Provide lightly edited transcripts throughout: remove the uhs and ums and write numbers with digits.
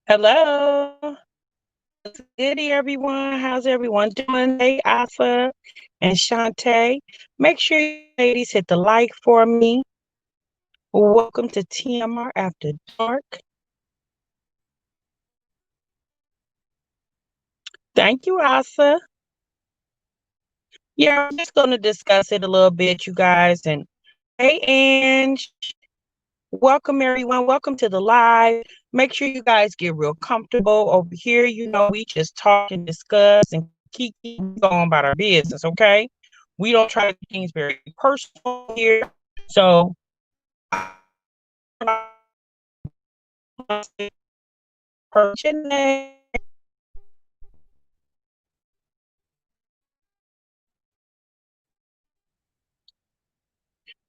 Hello. What's goody, everyone? How's everyone doing? Hey, Asa and Shantae. Make sure you ladies hit the like for me. Welcome to TMR After Dark. Thank you, Asa. Yeah, we're just going to discuss it a little bit, you guys. And hey, Ange. Welcome, everyone. Welcome to the live. Make sure you guys get real comfortable over here. We just talk and discuss and keep going about our business, okay? We don't try to do things very personal here. So,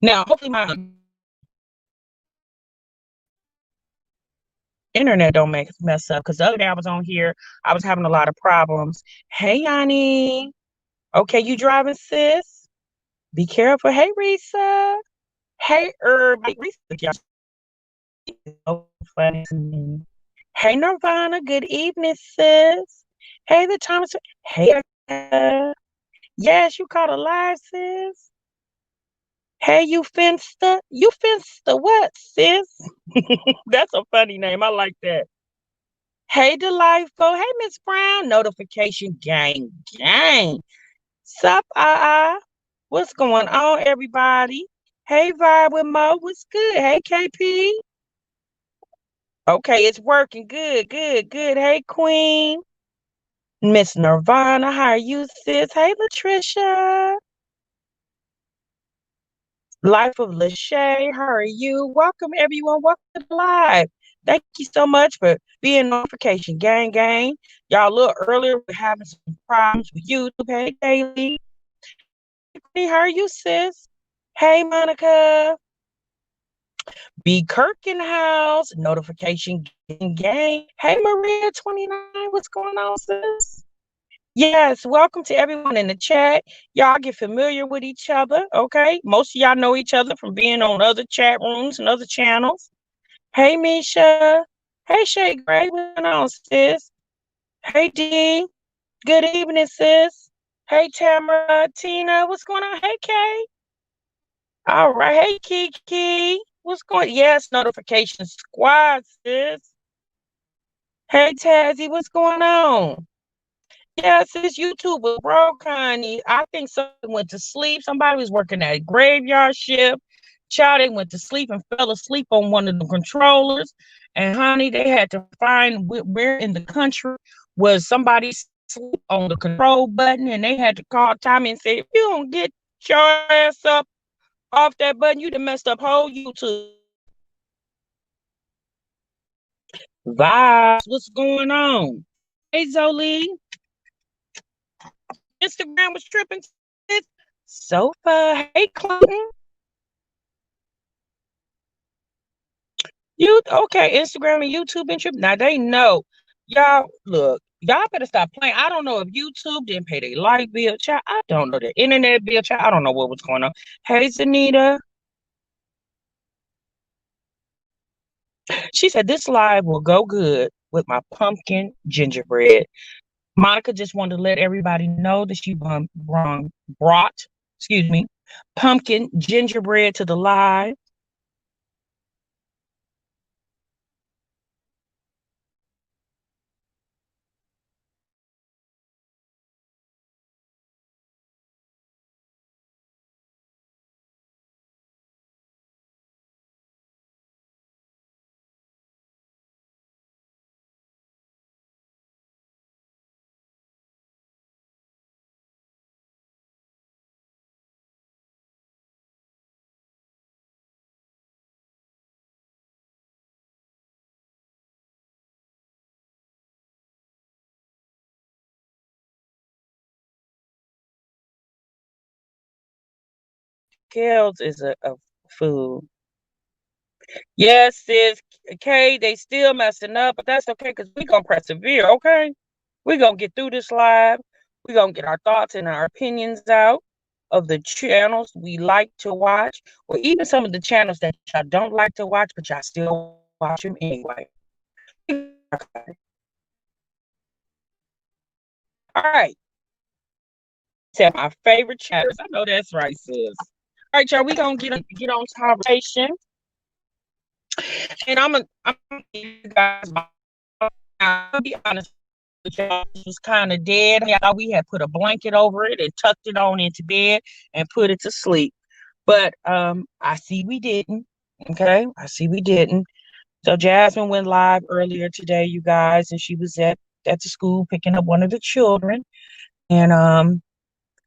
now, hopefully my internet don't mess up because the other day I was on here, I was having a lot of problems. Hey, Yanni. Okay, you driving, sis? Be careful. Hey, Risa. Hey, Risa. So funny to me. Hey, Nirvana. Good evening, sis. Hey, the Thomas. Hey, yes, you caught a live, sis. Hey, you Finsta. You Finsta what, sis? That's a funny name. I like that. Hey, Delightful. Hey, Miss Brown. Notification gang, gang. Sup, what's going on, everybody? Hey, Vibe with Mo. What's good? Hey, KP. Okay, it's working. Good, good, good. Hey, Queen. Miss Nirvana. How are you, sis? Hey, Latricia. Life of Lachey. How are you? Welcome, everyone. Welcome to the live. Thank you so much for being notification gang, gang. Y'all, a little earlier, we're having some problems with YouTube. Hey, Daily. Hey, how are you, sis? Hey, Monica. B. Kirkenhouse. Notification gang, gang. Hey, Maria 29. What's going on, sis? Yes, welcome to everyone in the chat. Y'all get familiar with each other, okay? Most of y'all know each other from being on other chat rooms and other channels. Hey, Misha. Hey, Shay Gray. What's going on, sis? Hey, Dee. Good evening, sis. Hey, Tamara. Tina. What's going on? Hey, Kay. All right. Hey, Kiki. What's going on? Yes, notification squad, sis. Hey, Tazzy. What's going on? Yes, his YouTube was broke, honey. I think someone went to sleep. Somebody was working at a graveyard shift. Child, they went to sleep and fell asleep on one of the controllers. And honey, they had to find where in the country was somebody sleep on the control button, and they had to call Tommy and say, "If you don't get your ass up off that button, you done messed up whole YouTube." Vibes, what's going on? Hey, Zolie. Instagram was tripping. Sofa. Hey, Clinton. You okay? Instagram and YouTube and tripping. Now they know. Y'all look. Y'all better stop playing. I don't know if YouTube didn't pay their light bill, child. I don't know their internet bill, child. I don't know what was going on. Hey, Zanita. She said this live will go good with my pumpkin gingerbread. Monica just wanted to let everybody know that she brought, excuse me, pumpkin gingerbread to the live. Kales is a food. Yes, sis. Okay, they still messing up, but that's okay because we gonna persevere, okay? We gonna get through this live. We gonna get our thoughts and our opinions out of the channels we like to watch, or even some of the channels that y'all don't like to watch, but y'all still watch them anyway. Okay. All right. Tell my favorite chapters. I know that's right, sis. All right, y'all. We gonna get on conversation, and I'm gonna give you guys my. I'll be honest with y'all. It was kind of dead. I thought we had put a blanket over it and tucked it on into bed and put it to sleep. But I see we didn't. Okay, I see we didn't. So Jasmine went live earlier today, you guys, and she was at the school picking up one of the children, and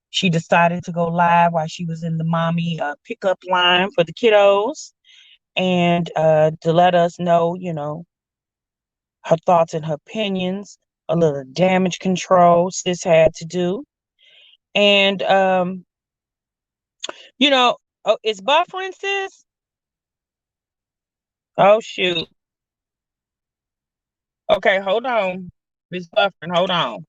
she decided to go live while she was in the mommy pickup line for the kiddos, and to let us know, her thoughts and her opinions, a little damage control sis had to do, and oh, it's buffering, sis. Oh shoot. Okay, hold on. It's buffering. Hold on.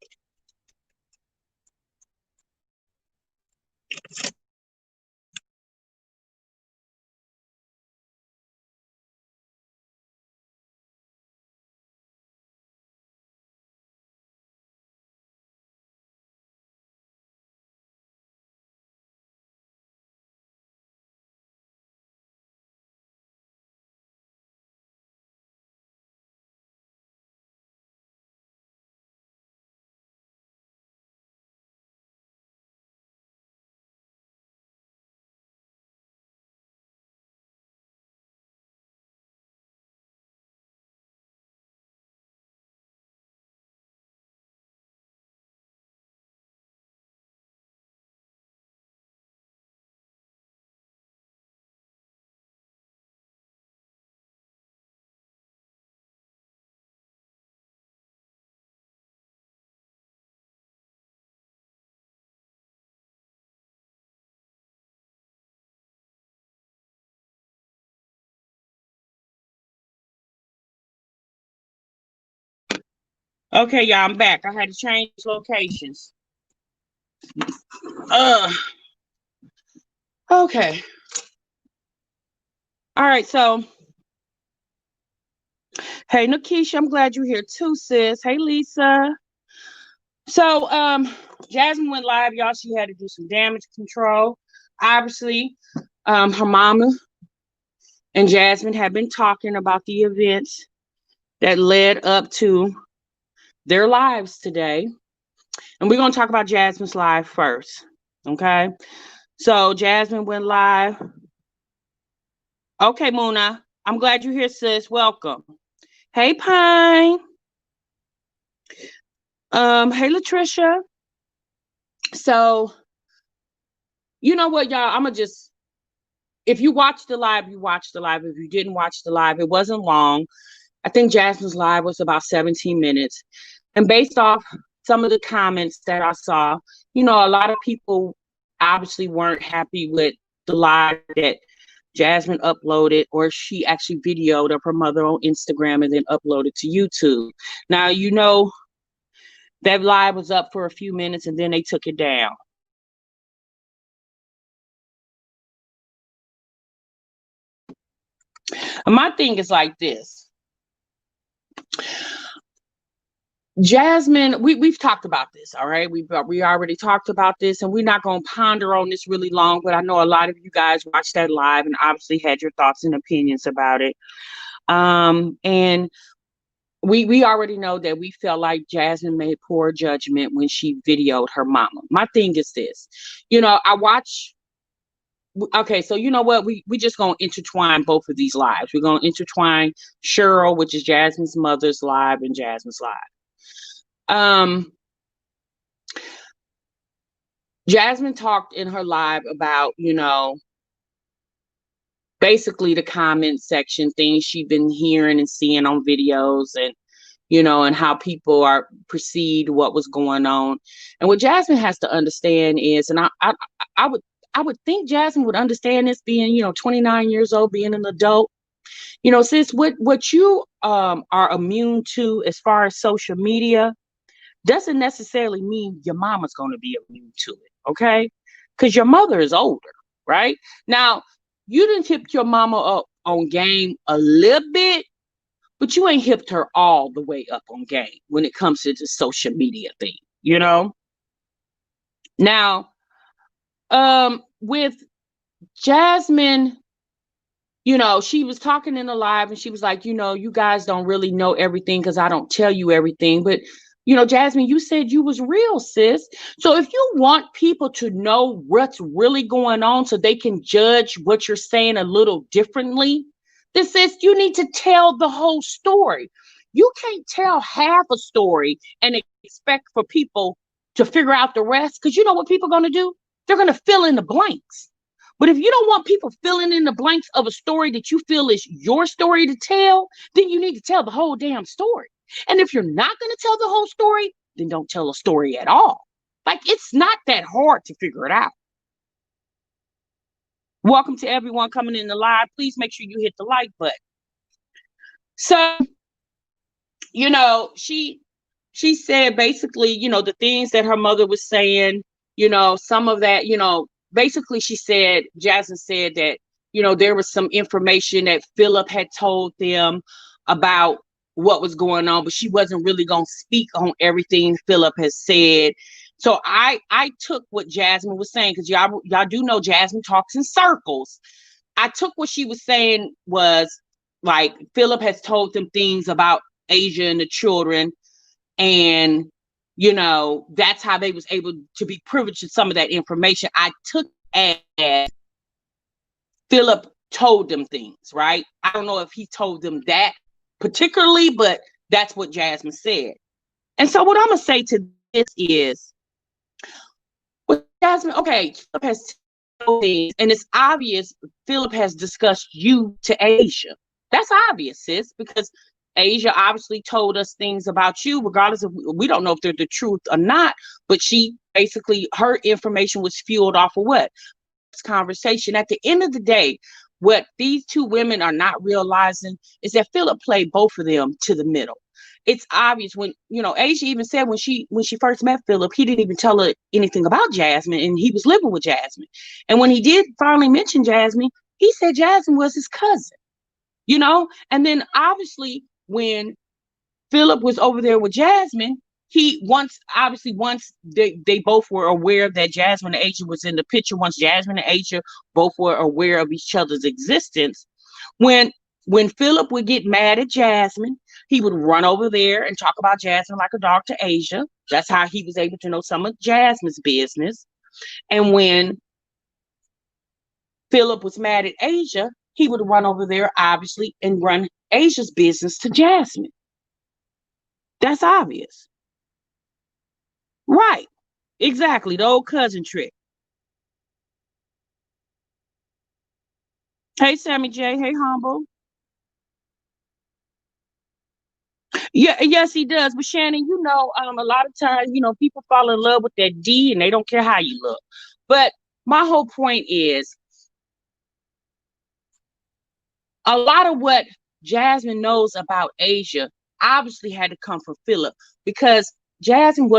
Okay, y'all, I'm back. I had to change locations. Uh, okay. All right, so hey Nakisha, I'm glad you're here too, sis. Hey Lisa. So Jasmine went live, y'all. She had to do some damage control. Obviously, her mama and Jasmine have been talking about the events that led up to their lives today. And we're gonna talk about Jasmine's live first. Okay. So Jasmine went live. Okay, Mona. I'm glad you're here, sis. Welcome. Hey, Pine. Hey, Latricia. So, you know what, y'all? I'm gonna just, if you watched the live, you watched the live. If you didn't watch the live, it wasn't long. I think Jasmine's live was about 17 minutes. And based off some of the comments that I saw, a lot of people obviously weren't happy with the live that Jasmine uploaded, or she actually videoed of her mother on Instagram and then uploaded to YouTube. Now, that live was up for a few minutes and then they took it down. And my thing is like this. Jasmine, we've talked about this, all right? We already talked about this, and we're not going to ponder on this really long, but I know a lot of you guys watched that live and obviously had your thoughts and opinions about it. And we already know that we felt like Jasmine made poor judgment when she videoed her mama. My thing is this, I watch. Okay, so you know what? We just gonna intertwine both of these lives. We're gonna intertwine Cheryl, which is Jasmine's mother's live, and Jasmine's live. Jasmine talked in her live about, basically the comment section, things she'd been hearing and seeing on videos, and and how people are perceived what was going on. And what Jasmine has to understand is, and I would think Jasmine would understand this, being 29 years old, being an adult. Sis, what you are immune to as far as social media doesn't necessarily mean your mama's going to be immune to it, okay? Because your mother is older, right? Now, you didn't tip your mama up on game a little bit, but you ain't hipped her all the way up on game when it comes to the social media thing, you know? Now, with Jasmine, she was talking in the live and she was like, you guys don't really know everything because I don't tell you everything. But, Jasmine, you said you was real, sis. So if you want people to know what's really going on so they can judge what you're saying a little differently, then sis, you need to tell the whole story. You can't tell half a story and expect for people to figure out the rest, because you know what people are going to do? They're going to fill in the blanks. But if you don't want people filling in the blanks of a story that you feel is your story to tell, then you need to tell the whole damn story. And if you're not going to tell the whole story, then don't tell a story at all. Like, it's not that hard to figure it out. Welcome to everyone coming in the live. Please make sure you hit the like button. So, she said basically, the things that her mother was saying, some of that, basically she said, Jasmine said that, there was some information that Philip had told them about what was going on, but she wasn't really going to speak on everything Philip has said. So I took what Jasmine was saying, because y'all do know Jasmine talks in circles. I took what she was saying was like, Philip has told them things about Asia and the children, and that's how they was able to be privileged to some of that information. I took as Philip told them things, right? I don't know if he told them that particularly, but that's what Jasmine said. And so what I'm gonna say to this is, well, Jasmine, okay, Philip has told things, and it's obvious Philip has discussed you to Asia. That's obvious, sis, because Asia obviously told us things about you, regardless of, we don't know if they're the truth or not, but she basically, her information was fueled off of what? This conversation. At the end of the day, what these two women are not realizing is that Philip played both of them to the middle. It's obvious when, Asia even said when she first met Philip, he didn't even tell her anything about Jasmine, and he was living with Jasmine. And when he did finally mention Jasmine, he said Jasmine was his cousin, and then obviously when Philip was over there with Jasmine, once they both were aware that Jasmine and Asia was in the picture, once Jasmine and Asia both were aware of each other's existence, when Philip would get mad at Jasmine, he would run over there and talk about Jasmine like a dog to Asia. That's how he was able to know some of Jasmine's business. And when Philip was mad at Asia, he would run over there, obviously, and run Asia's business to Jasmine. That's obvious. Right. Exactly. The old cousin trick. Hey, Sammy J. Hey, Humble. Yeah, yes, he does. But Shannon, a lot of times, people fall in love with that D and they don't care how you look. But my whole point is, a lot of what Jasmine knows about Asia obviously had to come from Philip, because Jasmine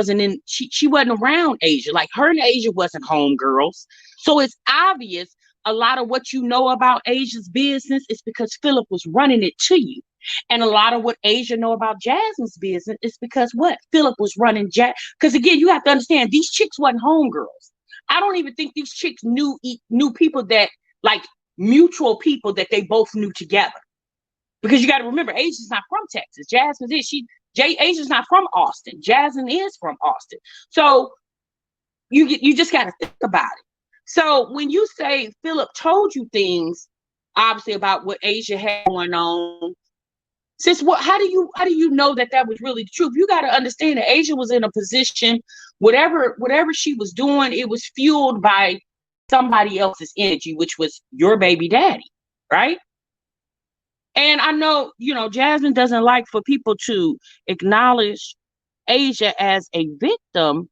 she wasn't around Asia. Like, her and Asia wasn't homegirls. So it's obvious a lot of what you know about Asia's business is because Philip was running it to you. And a lot of what Asia know about Jasmine's business is because what? Philip was running because again, you have to understand, these chicks wasn't homegirls. I don't even think these chicks knew people that, like, mutual people that they both knew together. Because you got to remember, Asia's not from Texas. Jasmine is. Asia's not from Austin. Jasmine is from Austin. So you just got to think about it. So when you say Philip told you things, obviously, about what Asia had going on, sis, how do you know that was really the truth? You got to understand that Asia was in a position, whatever she was doing, it was fueled by somebody else's energy, which was your baby daddy, right? And I know, Jasmine doesn't like for people to acknowledge Asia as a victim,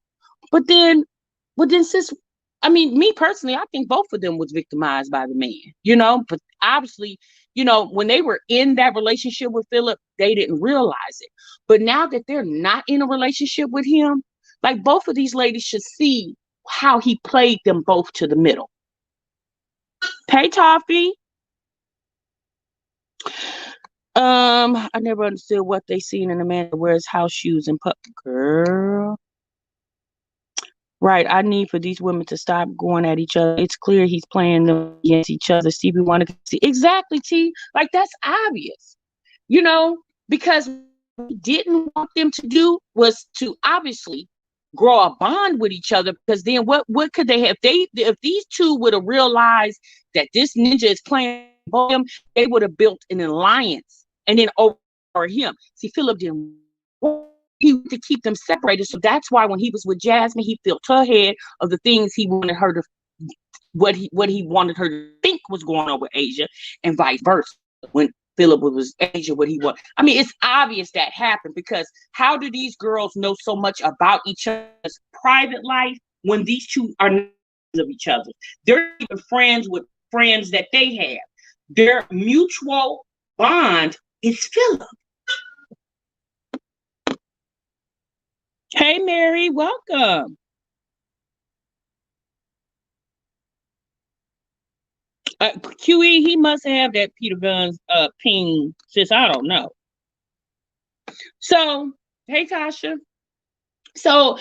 but then sis, I mean, me personally, I think both of them was victimized by the man, but obviously, when they were in that relationship with Philip, they didn't realize it. But now that they're not in a relationship with him, like, both of these ladies should see how he played them both to the middle. Hey, Toffee. I never understood what they seen in a man that wears house shoes and girl. Right. I need for these women to stop going at each other. It's clear he's playing them against each other. Stevie wanted to see exactly T. Like that's obvious, because what we didn't want them to do was to obviously grow a bond with each other. Because then what could they have? If these two would have realized that this ninja is playing them, they would have built an alliance and then over him. See, Philip didn't. He to keep them separated. So that's why when he was with Jasmine, he filled her head of the things he wanted her to, what he wanted her to think was going on with Asia, and vice versa. When Philip was Asia, what he wanted. I mean, it's obvious that happened, because how do these girls know so much about each other's private life when these two are not of each other? They're even friends with friends that they have. Their mutual bond is Philip. Hey, Mary, welcome. QE, he must have that Peter Guns ping, sis. I don't know. So, hey, Tasha. So,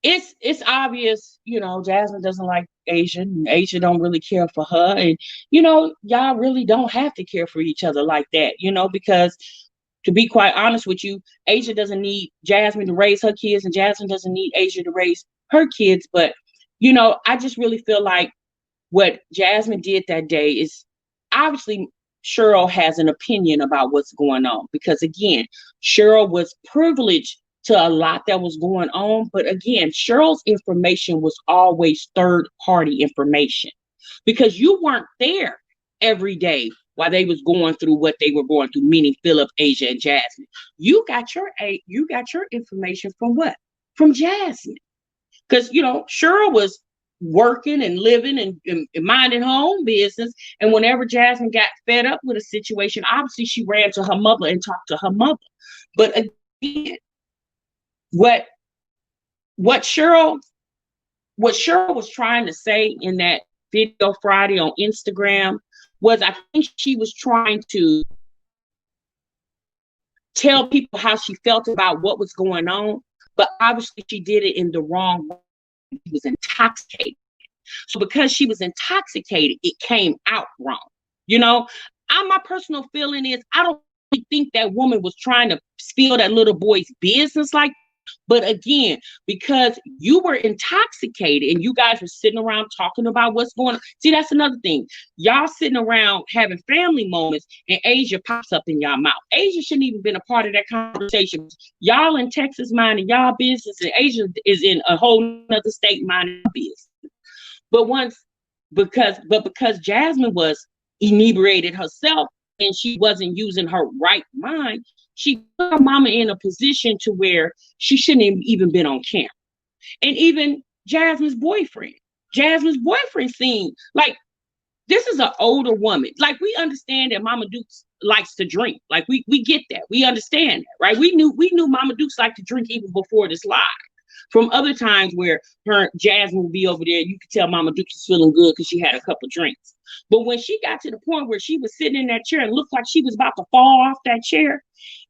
it's obvious, Jasmine doesn't like Asia, and Asia don't really care for her. And, y'all really don't have to care for each other like that, because to be quite honest with you, Asia doesn't need Jasmine to raise her kids, and Jasmine doesn't need Asia to raise her kids. But, I just really feel like what Jasmine did that day is obviously Cheryl has an opinion about what's going on, because again, Cheryl was privileged to a lot that was going on. But again, Cheryl's information was always third party information, because you weren't there every day while they was going through what they were going through, meaning Philip, Asia, and Jasmine. You got your information from what? From Jasmine. Because, Cheryl was working and living and minding her own business. And whenever Jasmine got fed up with a situation, obviously she ran to her mother and talked to her mother. But again, what Cheryl was trying to say in that video Friday on Instagram was, I think she was trying to tell people how she felt about what was going on, but obviously she did it in the wrong way. She was intoxicated. So because she was intoxicated, it came out wrong. My personal feeling is, I don't think that woman was trying to spill that little boy's business like. But again, because you were intoxicated and you guys were sitting around talking about what's going on. See, that's another thing. Y'all sitting around having family moments and Asia pops up in y'all mouth. Asia shouldn't even been a part of that conversation. Y'all in Texas minding y'all business, and Asia is in a whole other state minding business. But because Jasmine was inebriated herself and she wasn't using her right mind, she put her mama in a position to where she shouldn't have even been on camera. And even Jasmine's boyfriend seemed like, this is an older woman. Like, we understand that Mama Dukes likes to drink. Like, we get that. We understand that, right? We knew Mama Dukes liked to drink even before this live. From other times where Jasmine would be over there, you could tell Mama Dukes was feeling good because she had a couple drinks. But when she got to the point where she was sitting in that chair and looked like she was about to fall off that chair,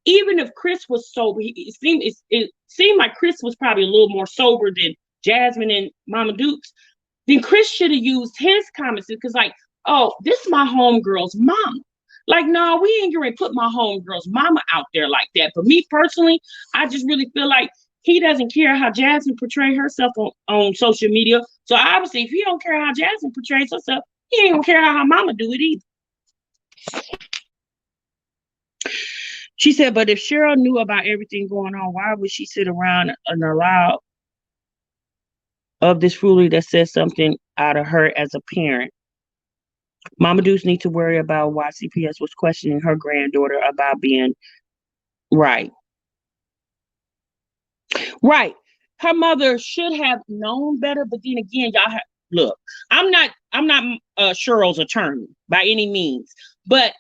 even if Chris was sober, it seemed like Chris was probably a little more sober than Jasmine and Mama Dukes. Then Chris should have used his comments, because like, oh, this is my homegirl's mama. Like, no, we ain't gonna put my homegirl's mama out there like that. But me personally, I just really feel like he doesn't care how Jasmine portrays herself on social media. So obviously, if he don't care how Jasmine portrays herself, he ain't gonna care how her mama do it either. She said, but if Cheryl knew about everything going on, why would she sit around and allow of this foolery that says something out of her as a parent? Mama Deuce needs to worry about why CPS was questioning her granddaughter about being right. Right. Her mother should have known better, but then again, y'all look, I'm not Cheryl's attorney by any means, but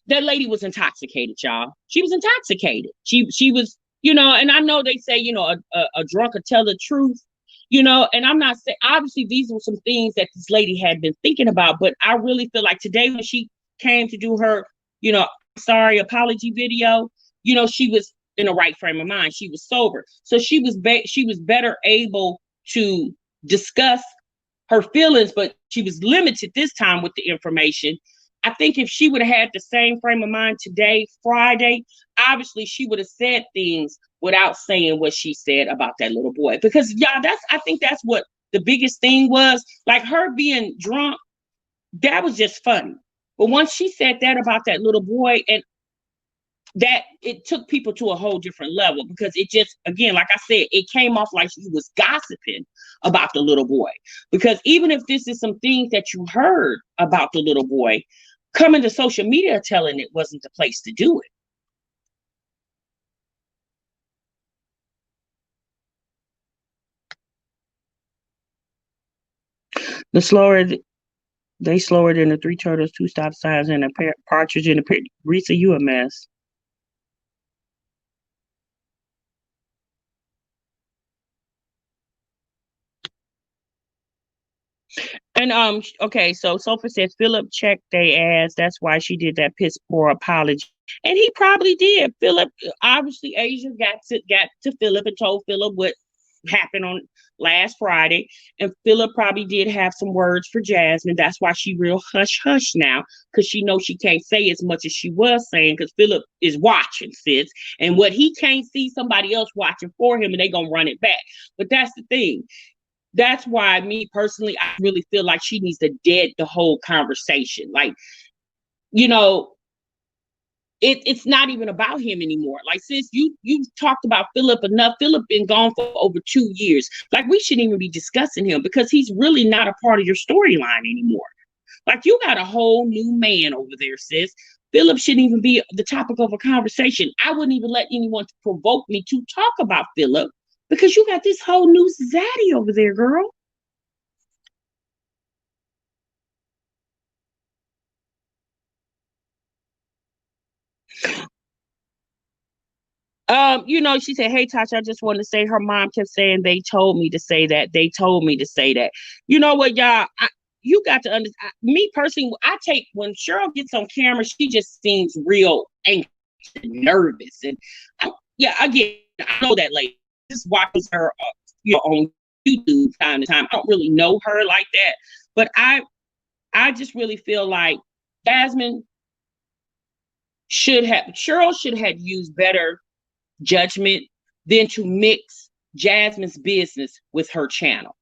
that lady was intoxicated, y'all. She was intoxicated. She was, and I know they say, a drunk will tell the truth, And I'm not saying, obviously these were some things that this lady had been thinking about, but I really feel like today when she came to do her, sorry apology video, she was in the right frame of mind. She was sober. So she was better able to discuss her feelings, but she was limited this time with the information. I think if she would have had the same frame of mind today, Friday, obviously she would have said things without saying what she said about that little boy. Because y'all, I think that's what the biggest thing was. Like her being drunk, that was just funny. But once she said that about that little boy, and that it took people to a whole different level, because it just, again, like I said, it came off like she was gossiping about the little boy. Because even if this is some things that you heard about the little boy, coming to social media telling it wasn't the place to do it. The slower they slower than the three turtles, two stop signs, and a partridge in a pear. Risa, you a mess. And okay, so Sophie says Philip checked they ass. That's why she did that piss poor apology. And he probably did. Philip, obviously Asia got to Philip and told Philip what happened on last Friday. And Philip probably did have some words for Jasmine. That's why she real hush hush now, because she knows she can't say as much as she was saying, because Philip is watching, sis. And what he can't see, somebody else watching for him, and they gonna run it back. But that's the thing. That's why, me personally, I really feel like she needs to dead the whole conversation. Like, you know, it's not even about him anymore. Like, sis, you've talked about Philip enough. Philip been gone for over 2 years. Like, we shouldn't even be discussing him, because he's really not a part of your storyline anymore. Like, you got a whole new man over there, sis. Philip shouldn't even be the topic of a conversation. I wouldn't even let anyone provoke me to talk about Philip, because you got this whole new zaddy over there, girl. She said, "Hey, Tasha, I just want to say her mom kept saying they told me to say that. They told me to say that. You know what, y'all? You got to understand. Me personally, I take when Cheryl gets on camera, she just seems real anxious and nervous, and yeah, again, I know that lady. Just watches her, on YouTube time to time. I don't really know her like that, but I just really feel like Jasmine Cheryl should have used better judgment than to mix Jasmine's business with her channel.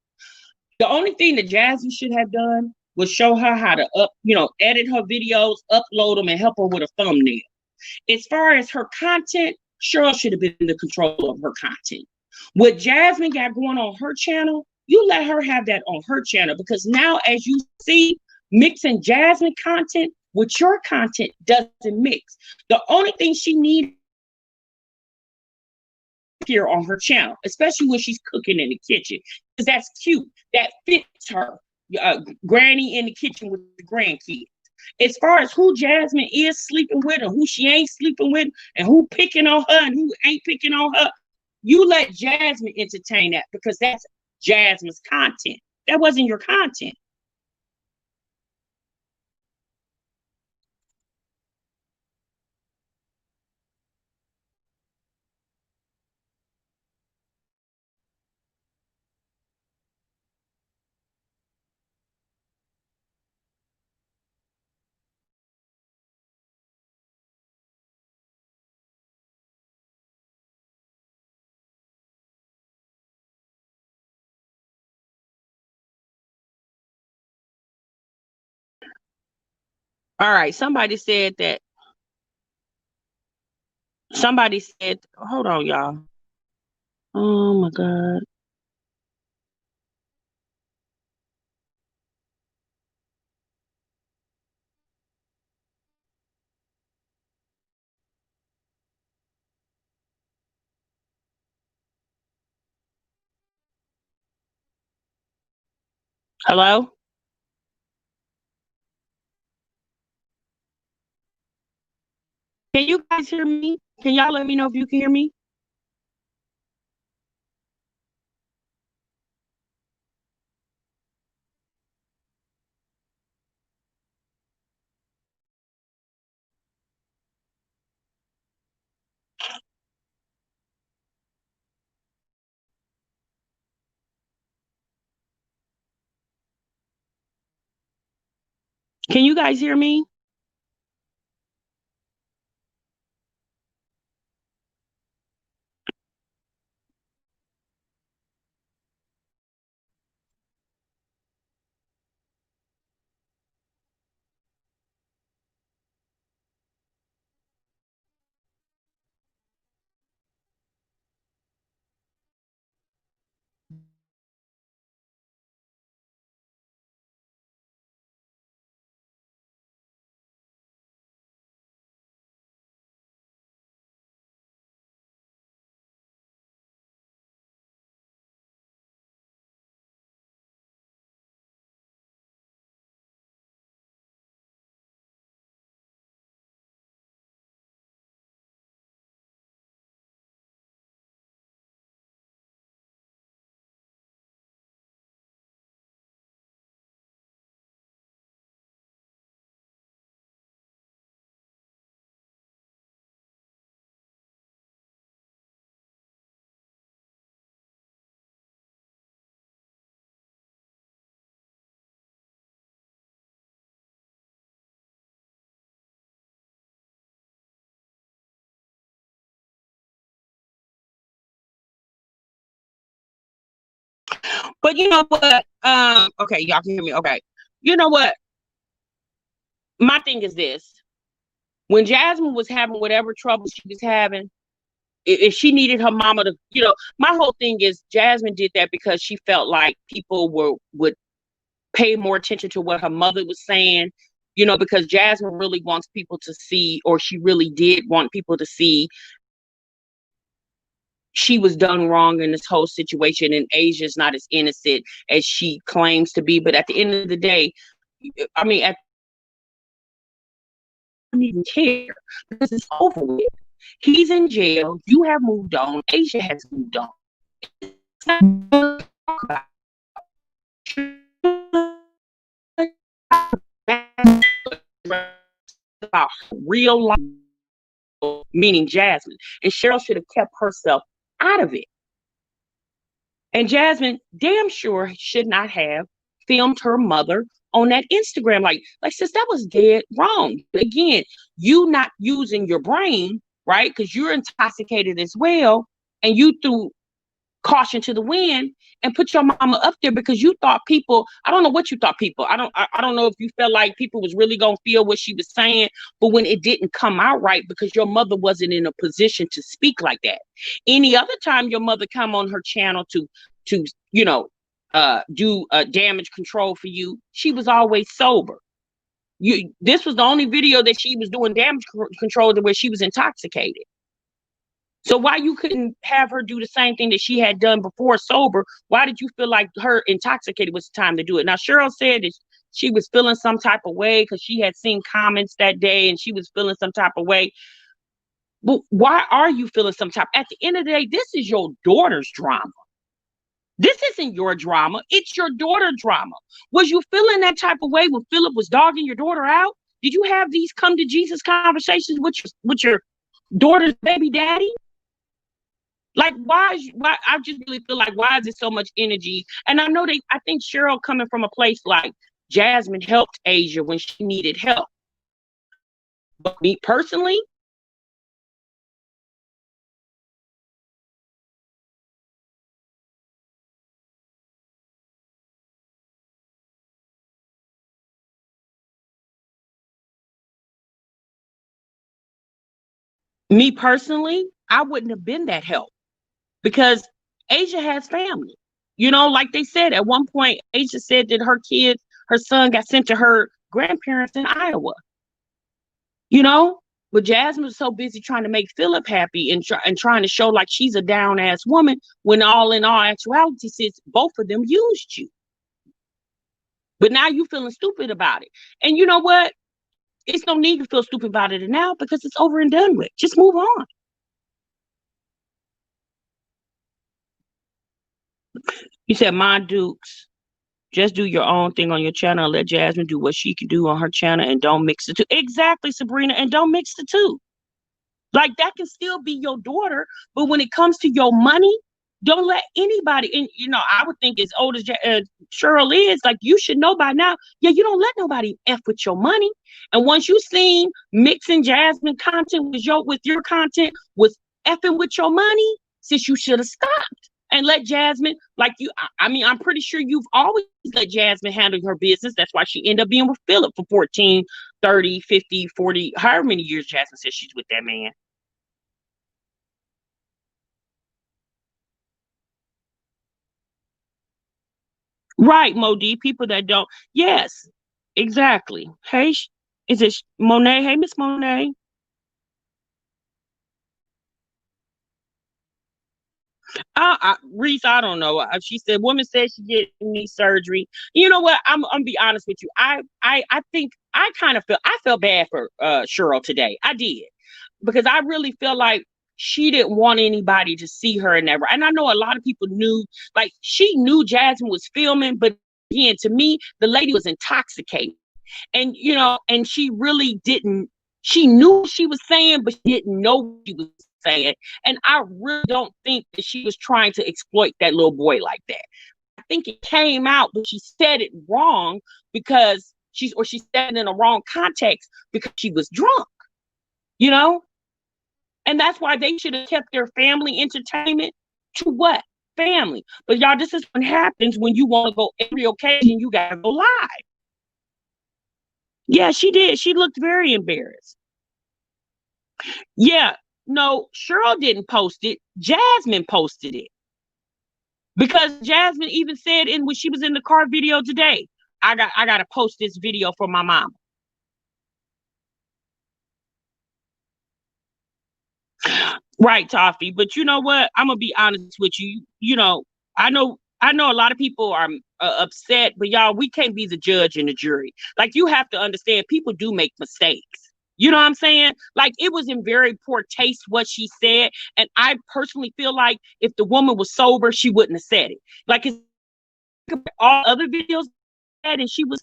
The only thing that Jasmine should have done was show her how to edit her videos, upload them, and help her with a thumbnail. As far as her content, Cheryl should have been in the control of her content. What Jasmine got going on her channel, you let her have that on her channel, because now, as you see, mixing Jasmine content with your content doesn't mix. The only thing she needs here on her channel, especially when she's cooking in the kitchen, because that's cute. That fits her. Granny in the kitchen with the grandkids. As far as who Jasmine is sleeping with and who she ain't sleeping with, and who picking on her and who ain't picking on her, you let Jasmine entertain that, because that's Jasmine's content. That wasn't your content. All right. Somebody said, hold on, y'all. Oh my God. Hello? Can you guys hear me? Can y'all let me know if you can hear me? Can you guys hear me? But you know what? Okay, y'all can hear me. Okay. You know what? My thing is this. When Jasmine was having whatever trouble she was having, if she needed her mama to, my whole thing is Jasmine did that because she felt like people would pay more attention to what her mother was saying, because Jasmine really wants people to see, or she really did want people to see she was done wrong in this whole situation, and Asia's not as innocent as she claims to be. But at the end of the day, I mean, I don't even care because it's over with. He's in jail. You have moved on. Asia has moved on. It's not about real life, meaning Jasmine. And Cheryl should have kept herself out of it. And Jasmine damn sure should not have filmed her mother on that Instagram. Like sis, that was dead wrong. Again, you not using your brain, right? Because you're intoxicated as well. And you threw caution to the wind and put your mama up there because you thought people, I don't know what you thought people, I don't know if you felt like people was really gonna feel what she was saying, but when it didn't come out right because your mother wasn't in a position to speak like that. Any other time your mother come on her channel to do damage control for you, she was always sober. This was the only video that she was doing damage control to where she was intoxicated. So why you couldn't have her do the same thing that she had done before sober? Why did you feel like her intoxicated was the time to do it? Now, Cheryl said that she was feeling some type of way because she had seen comments that day and she was feeling some type of way. But why are you feeling some type? At the end of the day, this is your daughter's drama. This isn't your drama. It's your daughter's drama. Was you feeling that type of way when Philip was dogging your daughter out? Did you have these come to Jesus conversations with your daughter's baby daddy? Like, why I just really feel like, why is it so much energy? And I think Cheryl coming from a place like Jasmine helped Asia when she needed help. But me personally, I wouldn't have been that help because Asia has family. Like they said at one point, Asia said that her son got sent to her grandparents in Iowa. You know, but Jasmine was so busy trying to make Philip happy and trying to show like she's a down ass woman when all in all actuality says both of them used you. But now you feeling stupid about it. And you know what? It's no need to feel stupid about it now because it's over and done with. Just move on. You said, "My Dukes, just do your own thing on your channel and let Jasmine do what she can do on her channel and don't mix the two." Exactly, Sabrina, and don't mix the two. Like, that can still be your daughter, but when it comes to your money, Don't let anybody, and I would think as old as Cheryl is, like, you should know by now. Yeah, you don't let nobody F with your money. And once you seen mixing Jasmine content with your content was effing with your money, since you should have stopped and let Jasmine, like you, I mean, I'm pretty sure you've always let Jasmine handle her business. That's why she ended up being with Philip for 14, 30, 50, 40, however many years Jasmine says she's with that man. Right, Modi. People that don't. Yes, exactly. Hey, is it Monet? Hey, Miss Monet. Reese, I don't know. She said, woman said she get knee surgery. You know what? I'm be honest with you. I think I felt bad for Cheryl today. I did, because I really feel like she didn't want anybody to see her and never. And I know a lot of people knew, like, she knew Jasmine was filming, but again, to me, the lady was intoxicated. And and she really didn't. She knew what she was saying, but she didn't know what she was saying. And I really don't think that she was trying to exploit that little boy like that. I think it came out, but she said it wrong, because she said it in a wrong context because she was drunk, you know. And that's why they should have kept their family entertainment to what? Family. But y'all, this is what happens when you want to go every occasion. You gotta go live. Yeah, she did. She looked very embarrassed. Yeah, no, Cheryl didn't post it. Jasmine posted it, because Jasmine even said in when she was in the car video today, I gotta post this video for my mom. Right, Toffee. But you know what? I'm gonna be honest with you. I know a lot of people are upset, but y'all, we can't be the judge and the jury. Like, you have to understand, people do make mistakes. You know what I'm saying? Like, it was in very poor taste what she said, and I personally feel like if the woman was sober, she wouldn't have said it. Like, it's all other videos and she was.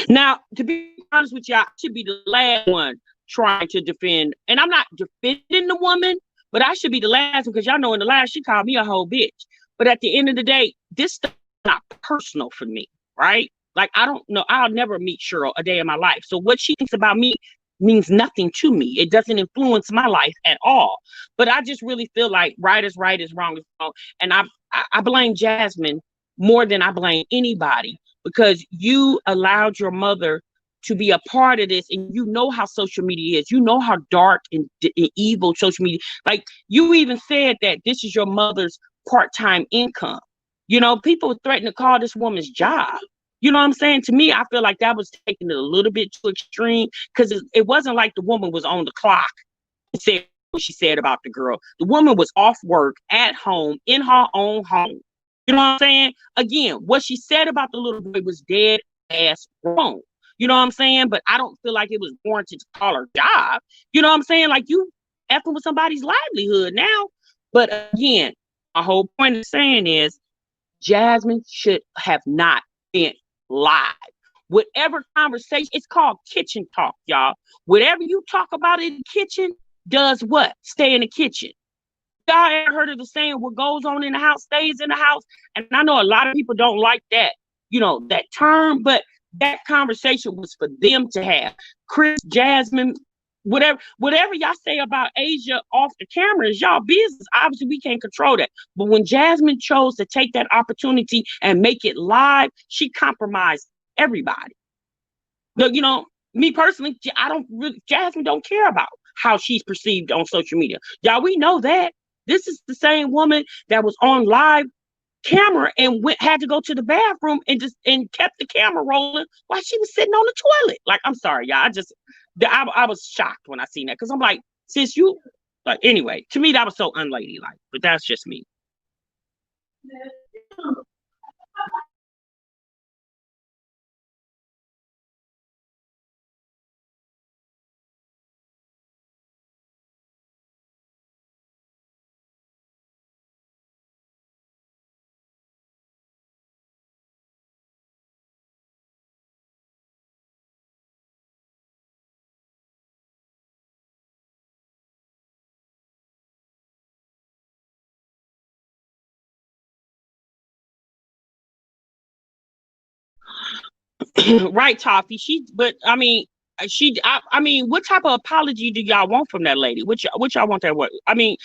Now, to be honest with you, I should be the last one trying to defend. And I'm not defending the woman, but I should be the last one, because y'all know in the last she called me a whole bitch. But at the end of the day, this stuff is not personal for me, right? Like, I don't know. I'll never meet Cheryl a day in my life. So what she thinks about me means nothing to me. It doesn't influence my life at all. But I just really feel like right is wrong is wrong. And I blame Jasmine more than I blame anybody, because you allowed your mother to be a part of this, and you know how social media is. You know how dark and evil social media. Like, you even said that this is your mother's part-time income. People threaten to call this woman's job. You know what I'm saying? To me, I feel like that was taking it a little bit too extreme, because it wasn't like the woman was on the clock and said what she said about the girl. The woman was off work at home in her own home. You know what I'm saying? Again, what she said about the little boy was dead ass wrong. You know what I'm saying? But I don't feel like it was warranted to call her job. You know what I'm saying? Like, you effing with somebody's livelihood now. But again, my whole point of saying is Jasmine should have not been live. Whatever conversation, it's called kitchen talk, y'all. Whatever you talk about in the kitchen does what? Stay in the kitchen. Y'all ever heard of the saying, what goes on in the house stays in the house? And I know a lot of people don't like that term, but that conversation was for them to have. Chris, Jasmine, whatever y'all say about Asia off the camera is y'all business. Obviously, we can't control that. But when Jasmine chose to take that opportunity and make it live, she compromised everybody. Me personally, I don't really, Jasmine don't care about how she's perceived on social media. Y'all, we know that. This is the same woman that was on live camera and had to go to the bathroom and kept the camera rolling while she was sitting on the toilet. Like, I'm sorry, y'all. I was shocked when I seen that, because I'm like, sis, you, like, anyway, to me that was so unladylike. But that's just me. Right, Toffee. But I mean, I mean, what type of apology do y'all want from that lady? Which y'all want that what? I mean,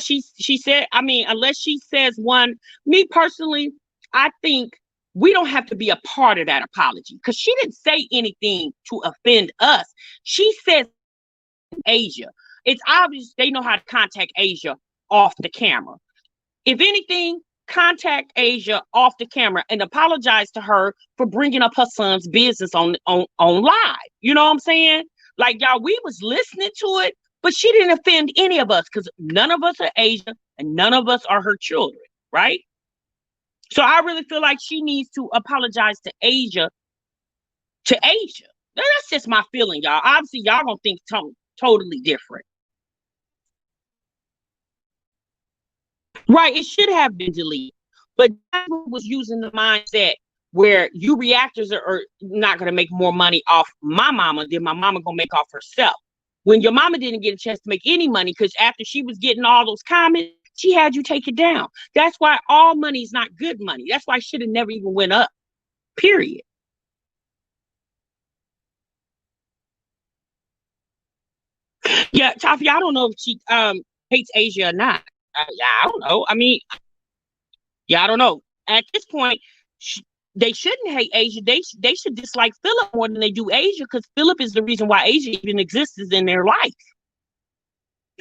she said, I mean, unless she says one, me personally, I think we don't have to be a part of that apology because she didn't say anything to offend us. She says Asia. It's obvious they know how to contact Asia off the camera. If anything, contact Asia off the camera and apologize to her for bringing up her son's business on live. You know what I'm saying? Like, y'all, we was listening to it, but she didn't offend any of us because none of us are Asia and none of us are her children, right? So I really feel like she needs to apologize to Asia. That's just my feeling, y'all. Obviously, y'all gonna think totally different. Right, it should have been deleted. But Jasmine was using the mindset where you reactors are not going to make more money off my mama than my mama going to make off herself. When your mama didn't get a chance to make any money because after she was getting all those comments, she had you take it down. That's why all money is not good money. That's why it should have never even went up, period. Yeah, Taffy, I don't know if she hates Asia or not. Yeah, I don't know. I mean, yeah, I don't know. At this point, they shouldn't hate Asia. They should dislike Philip more than they do Asia because Philip is the reason why Asia even exists in their life.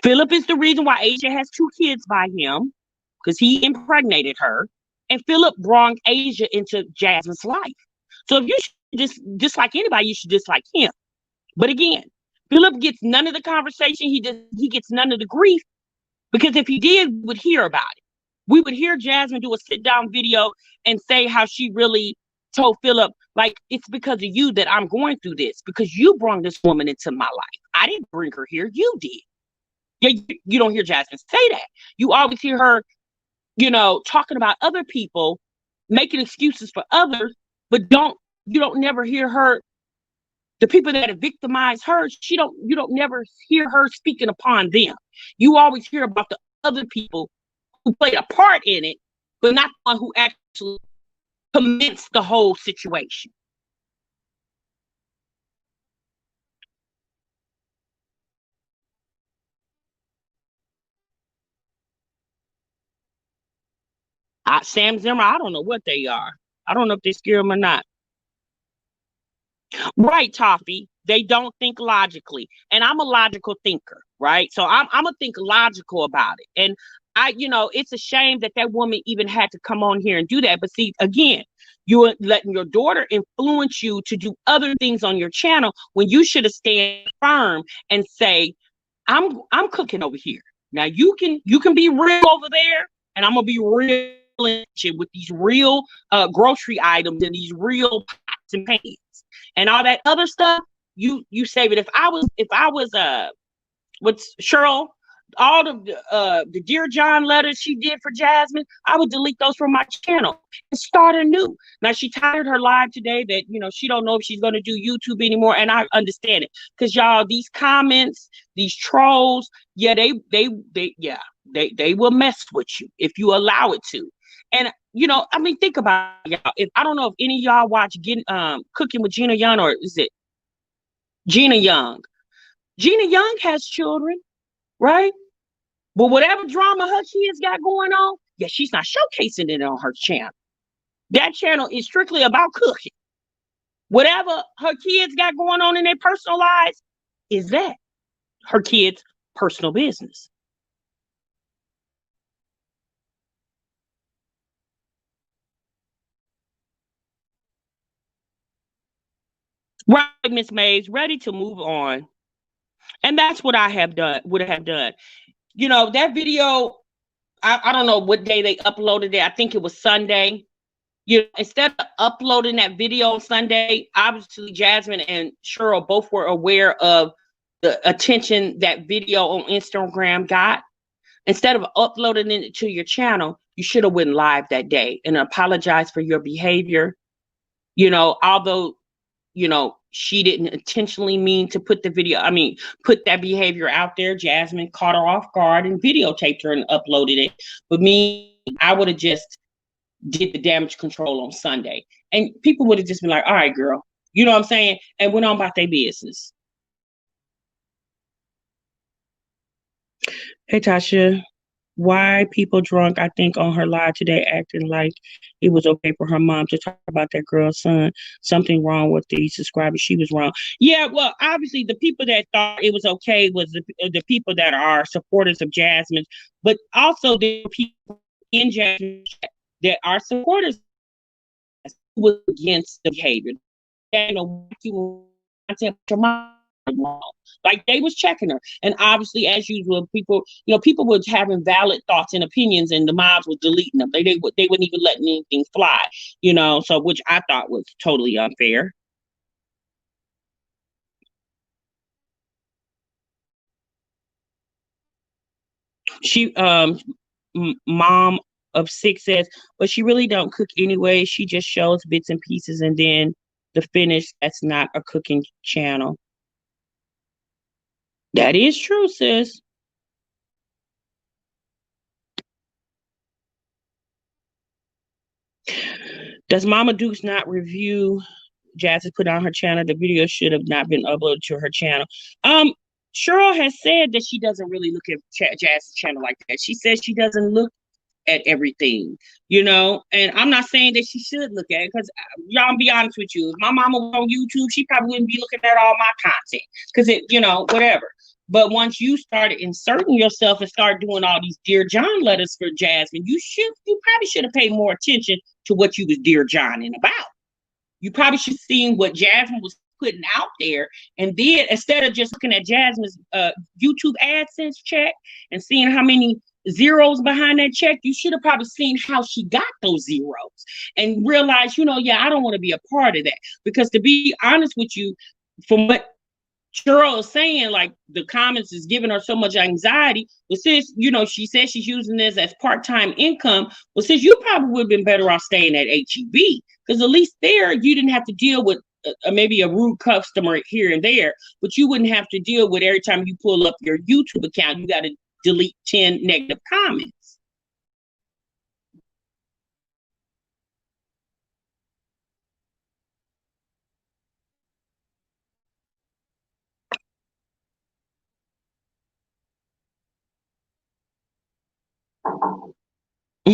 Philip is the reason why Asia has 2 kids by him because he impregnated her. And Philip brought Asia into Jasmine's life. So if you should just dislike anybody, you should dislike him. But again, Philip gets none of the conversation. He gets none of the grief because if he did, we would hear about it. We would hear Jasmine do a sit down video and say how she really told Philip, like, it's because of you that I'm going through this because you brought this woman into my life. I didn't bring her here. You did. You don't hear Jasmine say that. You always hear her, talking about other people, making excuses for others, but you don't never hear her, the people that have victimized her, you don't never hear her speaking upon them. You always hear about the other people who played a part in it, but not the one who actually commenced the whole situation. Sam Zimmer, I don't know what they are. I don't know if they scare him or not. Right, Toffee. They don't think logically. And I'm a logical thinker, right? So I'm gonna think logical about it. And it's a shame that that woman even had to come on here and do that. But see, again, you're letting your daughter influence you to do other things on your channel when you should have stand firm and say, I'm cooking over here. Now you can be real over there, and I'm gonna be real with these real grocery items and these real pots and pans and all that other stuff. You save it. If I was with Cheryl, all the Dear John letters she did for Jasmine, I would delete those from my channel and start anew. Now she tired her live today that she don't know if she's gonna do YouTube anymore, and I understand it because y'all, these comments, these trolls, yeah, they will mess with you if you allow it to. And I mean, think about it, y'all. If I don't know if any of y'all watch Cooking with Gina Young, or is it Gina Young? Gina Young has children, right? But whatever drama her kids got going on, yeah, she's not showcasing it on her channel. That channel is strictly about cooking. Whatever her kids got going on in their personal lives is that her kids' personal business. Right, Miss Mays, ready to move on. And that's what I would have done. That video, I don't know what day they uploaded it. I think it was Sunday. Instead of uploading that video on Sunday, obviously Jasmine and Cheryl both were aware of the attention that video on Instagram got. Instead of uploading it to your channel, you should have went live that day and apologized for your behavior. Although she didn't intentionally mean to put that behavior out there. Jasmine caught her off guard and videotaped her and uploaded it. But me, I would have just did the damage control on Sunday. And people would have just been like, all right, girl, You know what I'm saying? And went on about their business. Hey, Tasha. Why people drunk, I think, on her live today, acting like it was okay for her mom to talk about that girl's son. Something wrong with the subscribers. She was wrong. Yeah, well, obviously, the people that thought it was okay was the people that are supporters of Jasmine, but also the people in Jasmine that are supporters was against the behavior. They know you your mom wrong. Like they was checking her. And obviously, as usual, people were having valid thoughts and opinions, and the mobs were deleting them. They wouldn't even letting anything fly, so which I thought was totally unfair. She mom of six says, but she really don't cook anyway. She just shows bits and pieces, and then the finish, that's not a cooking channel. That is true, sis. Does Mama Dukes not review Jazz has put on her channel? The video should have not been uploaded to her channel. Um, Cheryl has said that she doesn't really look at Jazz's channel like that. She says she doesn't look at everything. And I'm not saying that she should look at it because y'all, be honest with you, if my mama was on YouTube, she probably wouldn't be looking at all my content because whatever. But once you started inserting yourself and start doing all these Dear John letters for Jasmine, you probably should have paid more attention to what you was Dear Johning about. You probably should have seen what Jasmine was putting out there. And then instead of just looking at Jasmine's YouTube AdSense check and seeing how many zeros behind that check, you should have probably seen how she got those zeros and realized, yeah, I don't want to be a part of that. Because to be honest with you, from what Cheryl is saying, like the comments is giving her so much anxiety. But since, she says she's using this as part-time income, well, since you probably would have been better off staying at HEB, because at least there you didn't have to deal with maybe a rude customer here and there, but you wouldn't have to deal with every time you pull up your YouTube account, you got to delete 10 negative comments.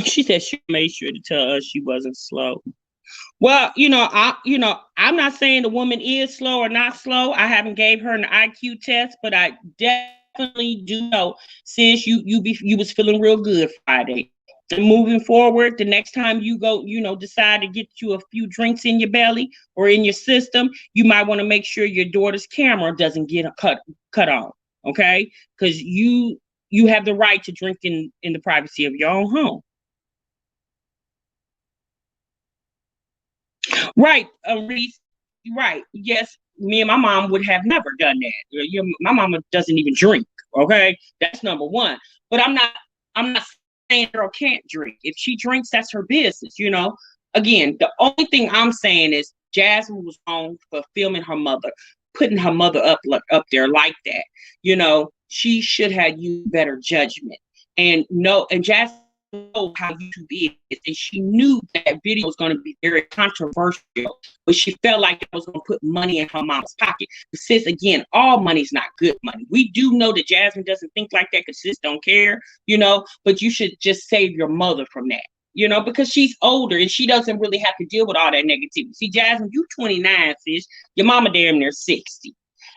She said she made sure to tell us she wasn't slow. Well, I'm not saying the woman is slow or not slow. I haven't gave her an IQ test, but I definitely do know since you was feeling real good Friday. And moving forward, the next time you go, decide to get you a few drinks in your belly or in your system, you might want to make sure your daughter's camera doesn't get cut on. Okay, because you have the right to drink in the privacy of your own home. Right, Reese. Right. Yes, me and my mom would have never done that. My mama doesn't even drink. Okay, that's number one. But I'm not saying girl can't drink. If she drinks, that's her business. Again, the only thing I'm saying is Jasmine was on for filming her mother, putting her mother up there like that. She should have used better judgment. And Jasmine know how YouTube is, and she knew that video was going to be very controversial, but she felt like it was going to put money in her mom's pocket. But sis, again, all money's not good money. We do know that Jasmine doesn't think like that because sis don't care, but you should just save your mother from that. Because she's older and she doesn't really have to deal with all that negativity. See, Jasmine, you 29, sis. Your mama damn near 60.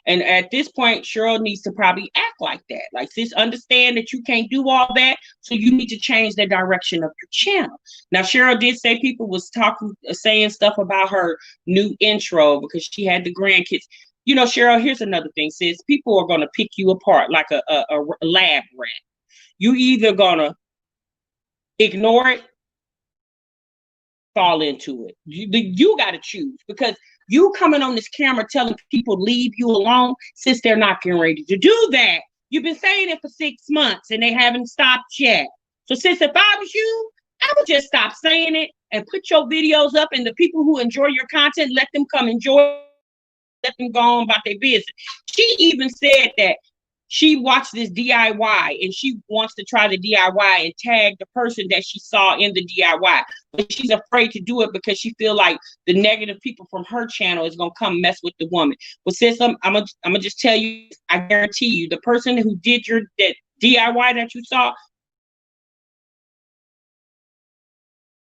And at this point, Cheryl needs to probably act like that. Like, sis, understand that you can't do all that, so you need to change the direction of your channel. Now, Cheryl did say people was saying stuff about her new intro because she had the grandkids. Cheryl, here's another thing, sis. People are going to pick you apart like a lab rat. You either going to ignore it, fall into it. You got to choose, because you coming on this camera telling people leave you alone, since they're not getting ready to do that. You've been saying it for 6 months and they haven't stopped yet. So sis, if I was you, I would just stop saying it and put your videos up, and the people who enjoy your content, let them come enjoy, let them go on about their business. She even said that she watched this DIY and she wants to try the DIY and tag the person that she saw in the DIY. But she's afraid to do it because she feel like the negative people from her channel is gonna come mess with the woman. But sis, I'm gonna just tell you, I guarantee you, the person who did that DIY that you saw,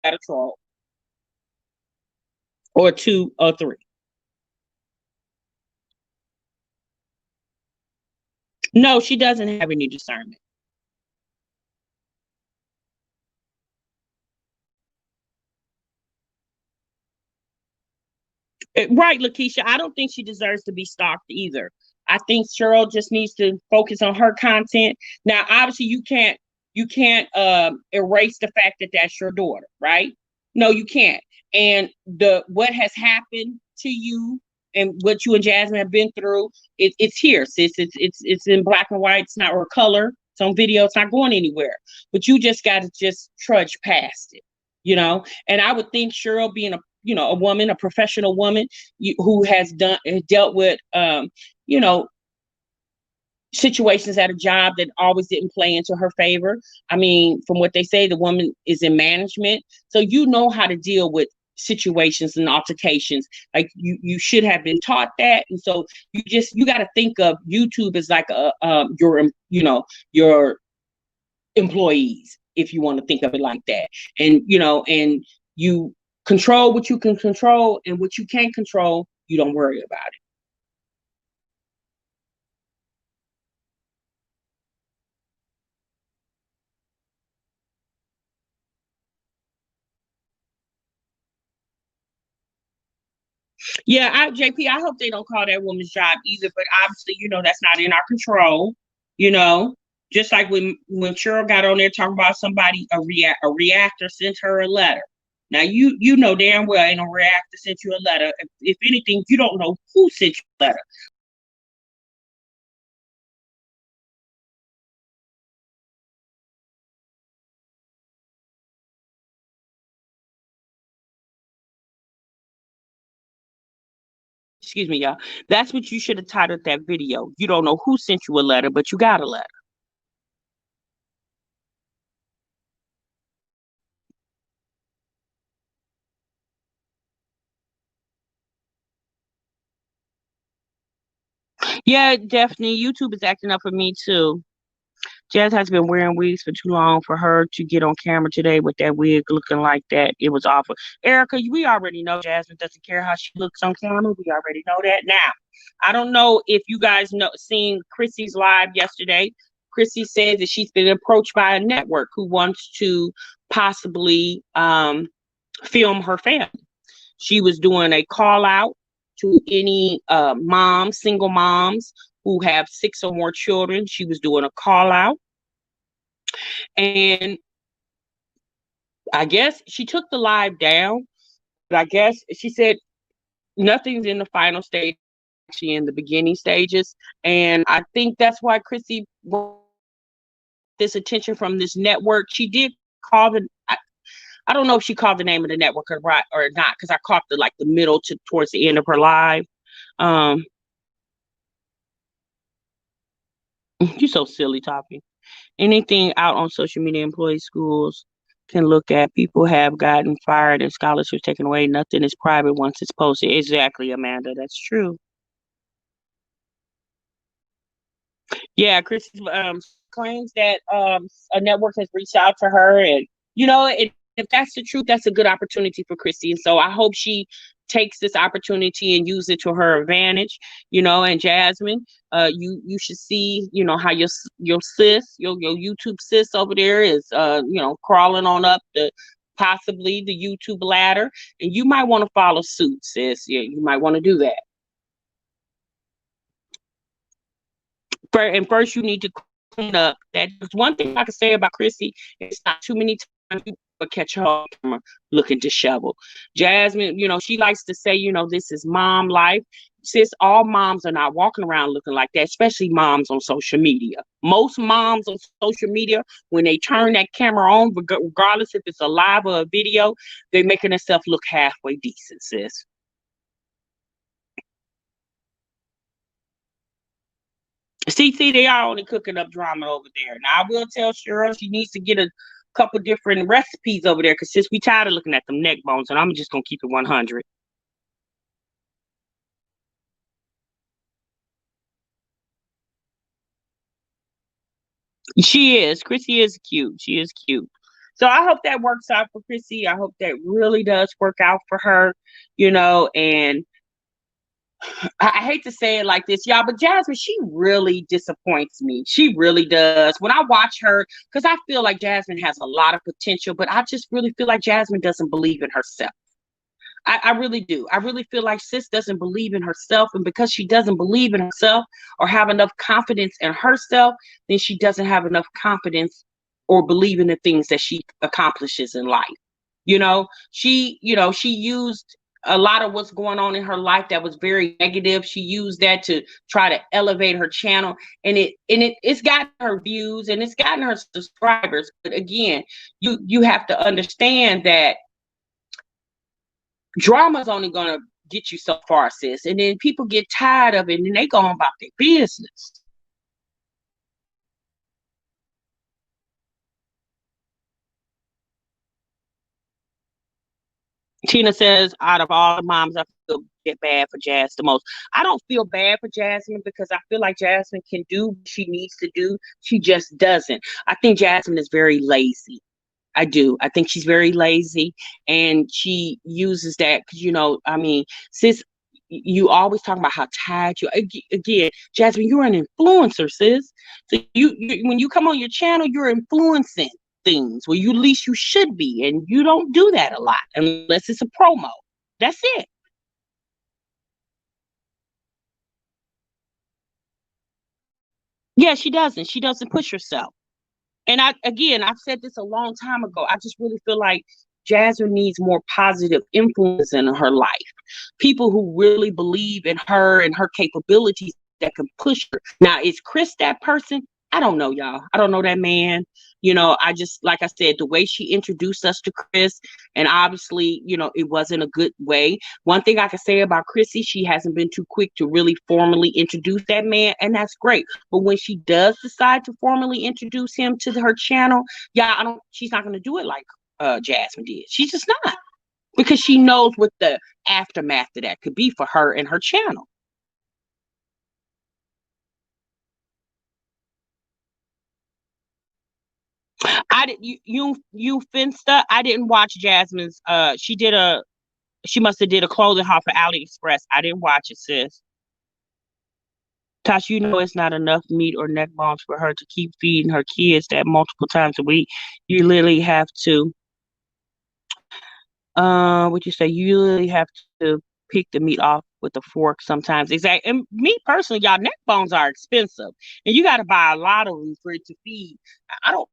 got a troll or two or three. No, she doesn't have any discernment. Right, Lakeisha. I don't think she deserves to be stalked either. I think Cheryl just needs to focus on her content. Now, obviously, you can't erase the fact that that's your daughter, right? No, you can't. And the what has happened to you and what you and Jasmine have been through, it's here, sis. It's in black and white. It's not or color. It's on video. It's not going anywhere. But you just got to just trudge past it, you know. And I would think Cheryl being a woman, a professional woman who has dealt with you know situations at a job that always didn't play into her favor. I mean, from what they say, the woman is in management, so you know how to deal with situations and altercations. Like you should have been taught that, and so you got to think of YouTube as like your employees, if you want to think of it like that. And you control what you can control, and what you can't control, you don't worry about it. Yeah, JP, I hope they don't call that woman's job either, but obviously, that's not in our control. You know, just like when Cheryl got on there talking about somebody, a reactor sent her a letter. Now you know damn well ain't no reactor sent you a letter. If anything, you don't know who sent you a letter. Excuse me, y'all. That's what you should have titled that video. You don't know who sent you a letter, but you got a letter. Yeah, definitely. YouTube is acting up for me too. Jazz has been wearing wigs for too long for her to get on camera today with that wig looking like that. It was awful. Erica, we already know Jasmine doesn't care how she looks on camera. We already know that. Now, I don't know if you guys know seen Chrissy's live yesterday. Chrissy says that she's been approached by a network who wants to possibly film her family. She was doing a call out to any moms, single moms who have six or more children. She was doing a call out. And I guess she took the live down, but I guess she said nothing's in the final stage, actually in the beginning stages. And I think that's why Chrissy wanted this attention from this network. She did call I don't know if she called the name of the network or not, because I caught the middle to towards the end of her live. Um, you're so silly talking. Anything out on social media, employees, schools can look at. People have gotten fired and scholarships taken away. Nothing is private once it's posted. Exactly, Amanda. That's true. Yeah, Chris claims that a network has reached out to her, and if that's the truth, that's a good opportunity for Chrissy. And so I hope she takes this opportunity and use it to her advantage. And Jasmine, you should see, how your sis, your YouTube sis over there is crawling on up the possibly the YouTube ladder, and you might want to follow suit, sis. Yeah, you might want to do that. And first, you need to clean up. That's one thing I can say about Chrissy. It's not too many times you will catch her on camera looking disheveled. Jasmine, she likes to say, this is mom life. Sis, all moms are not walking around looking like that, especially moms on social media. Most moms on social media, when they turn that camera on, regardless if it's a live or a video, they're making themselves look halfway decent, sis. See, they are only cooking up drama over there. Now I will tell Cheryl she needs to get a couple different recipes over there because since we tired of looking at them neck bones, and I'm just gonna keep it 100. She is. Chrissy is cute. She is cute. So I hope that works out for Chrissy. I hope that really does work out for her, and I hate to say it like this, y'all, but Jasmine, she really disappoints me. She really does. When I watch her, because I feel like Jasmine has a lot of potential, but I just really feel like Jasmine doesn't believe in herself. I really do. I really feel like sis doesn't believe in herself. And because she doesn't believe in herself or have enough confidence in herself, then she doesn't have enough confidence or believe in the things that she accomplishes in life. She used a lot of what's going on in her life that was very negative. She used that to try to elevate her channel, and it's gotten her views and it's gotten her subscribers. But again, you have to understand that drama's only gonna get you so far, sis. And then people get tired of it and they go on about their business. Tina says, out of all the moms, I feel get bad for Jazz the most. I don't feel bad for Jasmine because I feel like Jasmine can do what she needs to do. She just doesn't. I think Jasmine is very lazy. I do. I think she's very lazy and she uses that because, I mean, sis, you always talk about how tired you are. Again, Jasmine, you're an influencer, sis. So when you come on your channel, you're influencing things. Well, you at least you should be, and you don't do that a lot unless it's a promo. That's it. Yeah, she doesn't. She doesn't push herself. And I've said this a long time ago. I just really feel like Jasmine needs more positive influence in her life. People who really believe in her and her capabilities that can push her. Now, is Chris that person? I don't know, y'all. I don't know that man. I just, like I said, the way she introduced us to Chris, and obviously, it wasn't a good way. One thing I can say about Chrissy, she hasn't been too quick to really formally introduce that man, and that's great. But when she does decide to formally introduce him to her channel, yeah, I don't. She's not going to do it like Jasmine did. She's just not because she knows what the aftermath of that could be for her and her channel. I did you Finsta. I didn't watch Jasmine's. She must have did a clothing haul for AliExpress. I didn't watch it, sis. Tosh, it's not enough meat or neck bones for her to keep feeding her kids that multiple times a week. You literally have to, what you say? You literally have to pick the meat off with a fork sometimes. Exactly. And me personally, y'all, neck bones are expensive, and you got to buy a lot of them for it to feed. I don't,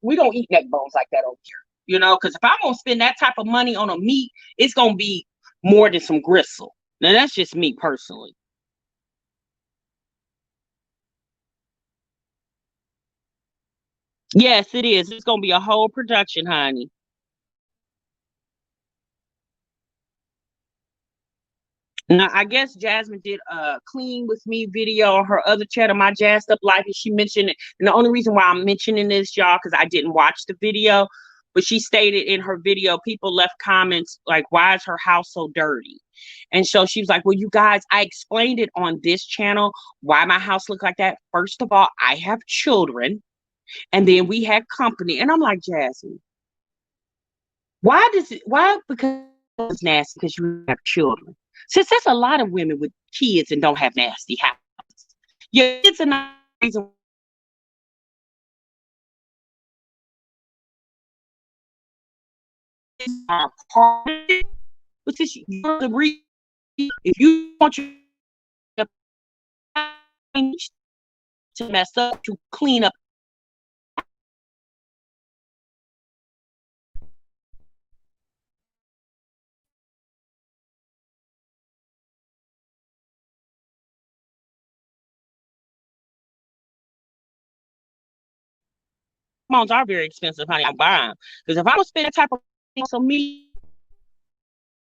We don't eat neck bones like that over here. Because if I'm gonna spend that type of money on a meat, it's gonna be more than some gristle. Now that's just me personally. Yes, it is. It's gonna be a whole production, honey. Now, I guess Jasmine did a clean with me video on her other channel, My Jazzed Up Life, and she mentioned it. And the only reason why I'm mentioning this, y'all, because I didn't watch the video, but she stated in her video, people left comments like, why is her house so dirty? And so she was like, well, you guys, I explained it on this channel why my house looked like that. First of all, I have children, and then we had company. And I'm like, Jasmine, why? Because it's nasty because you have children. Since there's a lot of women with kids and don't have nasty houses. Your kids are not the reason are part of it, but since you're the reason, if you want your to mess up, to clean up, hormones are very expensive, honey. I'm buying because if I'm gonna spend that type of thing on me,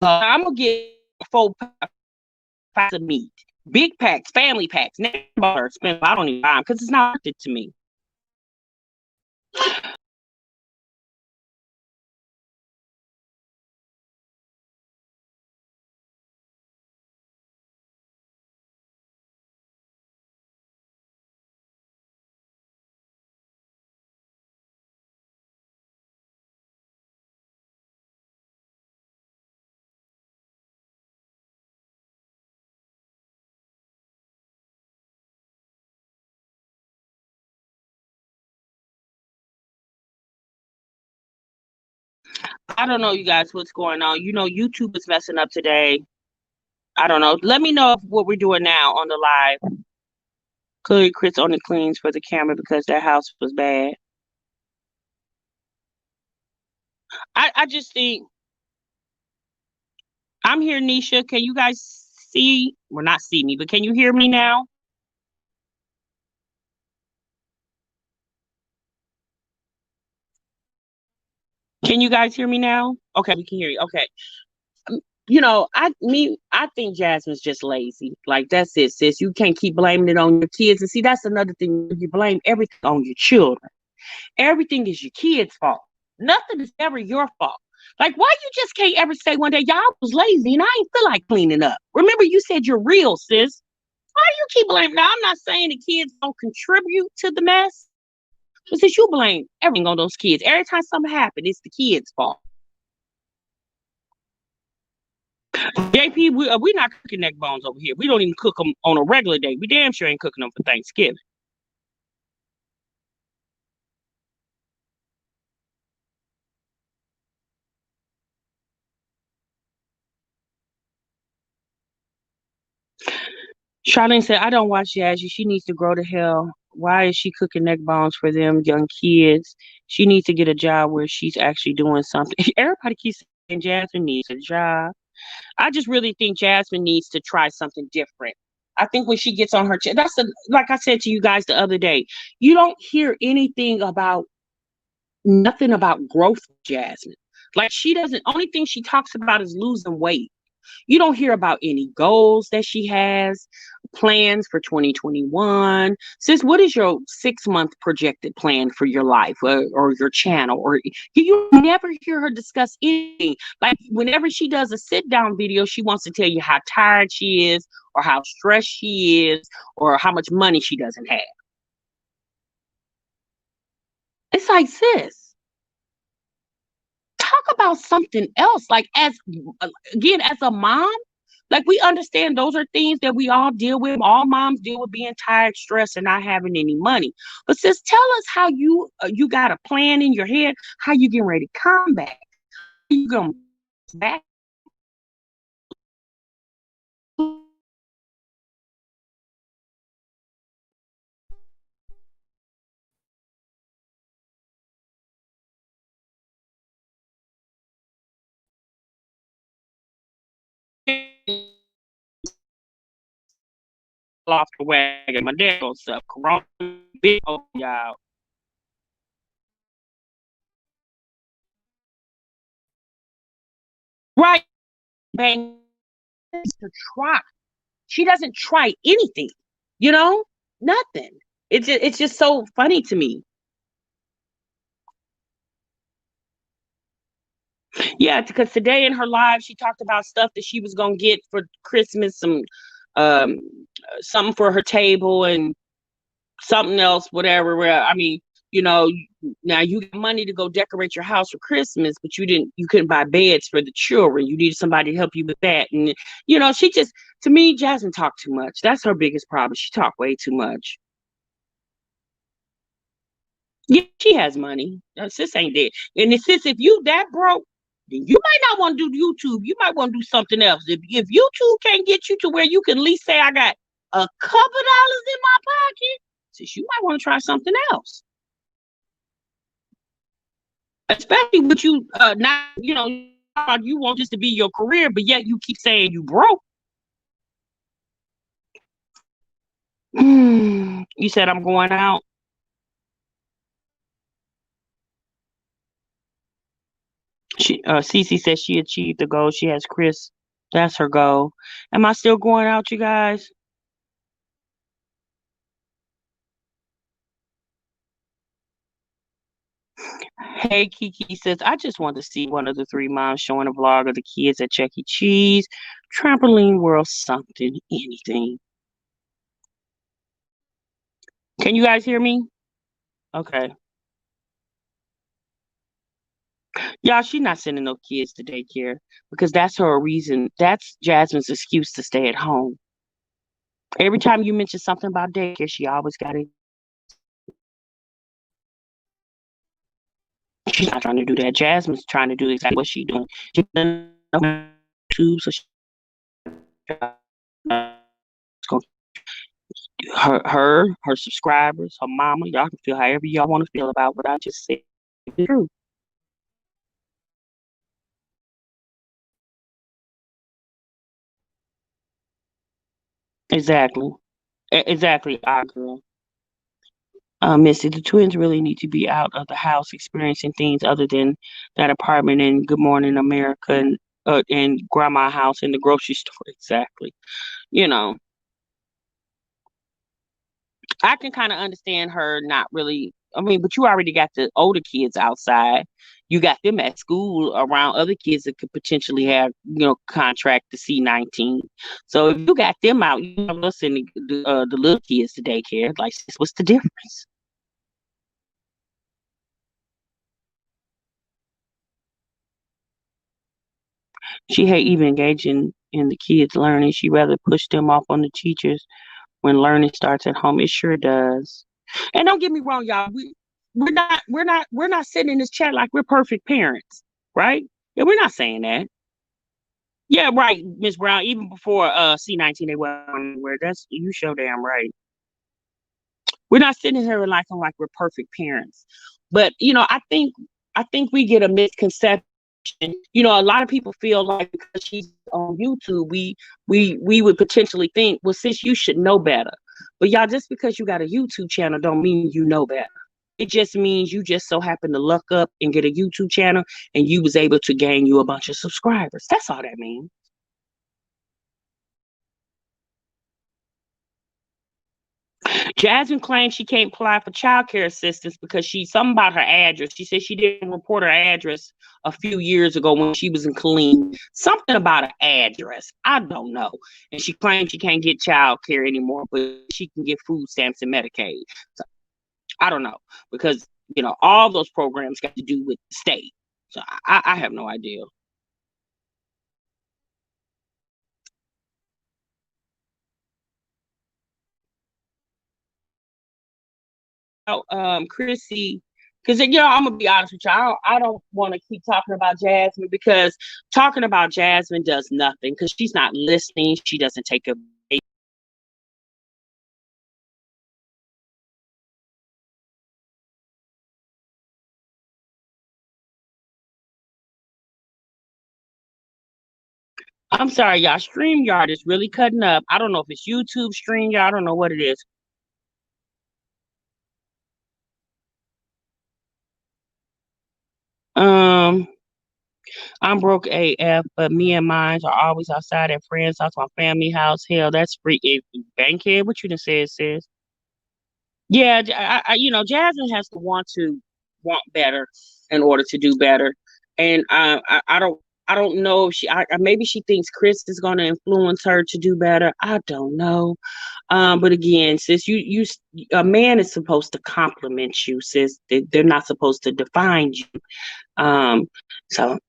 I'm gonna get 4 pounds of meat. Big packs, family packs. Never are expensive. I don't even buy them because it's not worth it to me. I don't know, you guys, what's going on. YouTube is messing up today. I don't know. Let me know what we're doing now on the live. Clearly, Chris only cleans for the camera because that house was bad. I just think I'm here, Nisha. Can you guys see? Well, not see me, but can you hear me now? Can you guys hear me now? Okay, we can hear you. Okay. I think Jasmine's just lazy. Like that's it, sis. You can't keep blaming it on your kids. And see, that's another thing. You blame everything on your children. Everything is your kids' fault. Nothing is ever your fault. Like, why you just can't ever say one day, y'all was lazy and I ain't feel like cleaning up. Remember, you said you're real, sis. Why you keep blaming? Now, I'm not saying the kids don't contribute to the mess, but since you blame everything on those kids, every time something happens, it's the kids' fault. JP, we're not cooking neck bones over here. We don't even cook them on a regular day. We damn sure ain't cooking them for Thanksgiving. Charlene said, I don't watch Yazzie. She needs to grow to hell. Why is she cooking neck bones for them young kids? She needs to get a job where she's actually doing something. Everybody keeps saying Jasmine needs a job. I just really think Jasmine needs to try something different. I think when she gets on her chair, like I said to you guys the other day, you don't hear anything about nothing about growth with Jasmine. Like she doesn't, only thing she talks about is losing weight. You don't hear about any goals that she has, plans for 2021. Sis, what is your 6 month projected plan for your life or your channel? Or you never hear her discuss anything. Like whenever she does a sit down video, she wants to tell you how tired she is or how stressed she is or how much money she doesn't have. It's like, sis, talk about something else. Like again, as a mom, like we understand those are things that we all deal with. All moms deal with being tired, stressed, and not having any money. But sis, tell us how you got a plan in your head, how you getting ready to come back. You going back? Off the wagon. My dad goes up. Corona, big old y'all. Right, bang. To try. She doesn't try anything. You know, nothing. It's just so funny to me. Yeah, because today in her live, she talked about stuff that she was gonna get for Christmas, some um something for her table and something else, whatever. Where I mean, you know, now you got money to go decorate your house for Christmas, but you couldn't buy beds for the children. You needed somebody to help you with that, and she just to me, Jasmine talked too much. That's her biggest problem. She talked way too much. Yeah, she has money. Sis ain't dead. And sis, if you that broke, then you might not want to do YouTube. You might want to do something else. If YouTube can't get you to where you can at least say I got a couple dollars in my pocket, sis, you might want to try something else. Especially with you not, you want this to be your career, but yet you keep saying you broke. You said I'm going out. Cece says she achieved the goal. She has Chris. That's her goal. Am I still going out, you guys? Hey, Kiki says, I just want to see one of the three moms showing a vlog of the kids at Chuck E. Cheese, Trampoline World, something, anything. Can you guys hear me? Okay. Y'all, she's not sending no kids to daycare because that's her reason. That's Jasmine's excuse to stay at home. Every time you mention something about daycare, she always got it. She's not trying to do that. Jasmine's trying to do exactly what she's doing. She doesn't know YouTube, so her subscribers, her mama, y'all can feel however y'all want to feel about what I just said. It's true. Exactly. Exactly. I agree. Missy, the twins really need to be out of the house experiencing things other than that apartment in Good Morning America and grandma house in the grocery store. Exactly. You know, I can kind of understand her not really. I mean, but you already got the older kids outside. You got them at school around other kids that could potentially have, contract the C-19. So if you got them out, you have us and the little kids to daycare. Like, what's the difference? She hate even engaging in the kids' learning. She rather push them off on the teachers when learning starts at home. It sure does. And don't get me wrong, y'all. We're not sitting in this chat like we're perfect parents, right? Yeah, we're not saying that. Yeah, right, Miss Brown. Even before C-19, they weren't anywhere. That's you show damn right. We're not sitting here like we're perfect parents. But I think we get a misconception. A lot of people feel like because she's on YouTube, we would potentially think, well, sis, you should know better. But y'all, just because you got a YouTube channel don't mean you know better. It just means you just so happen to luck up and get a YouTube channel and you was able to gain you a bunch of subscribers. That's all that means. Jasmine claims she can't apply for child care assistance because she's something about her address. She said she didn't report her address a few years ago when she was in Killeen. Something about an address. I don't know. And she claims she can't get child care anymore, but she can get food stamps and Medicaid. So I don't know because all those programs got to do with the state. So I have no idea. Chrissy, because I'm gonna be honest with you, I don't want to keep talking about Jasmine because talking about Jasmine does nothing because she's not listening. She doesn't take a. I'm sorry, y'all. StreamYard is really cutting up. I don't know if it's YouTube StreamYard. I don't know what it is. Um, I'm broke AF, but me and mine are always outside at friends' house, my family house. Hell, that's free. Bankhead, what you done said, sis? Yeah, Jasmine has to want better in order to do better, and I don't know if maybe she thinks Chris is going to influence her to do better. I don't know, but again, sis, a man is supposed to compliment you, sis. They're not supposed to define you. Um, so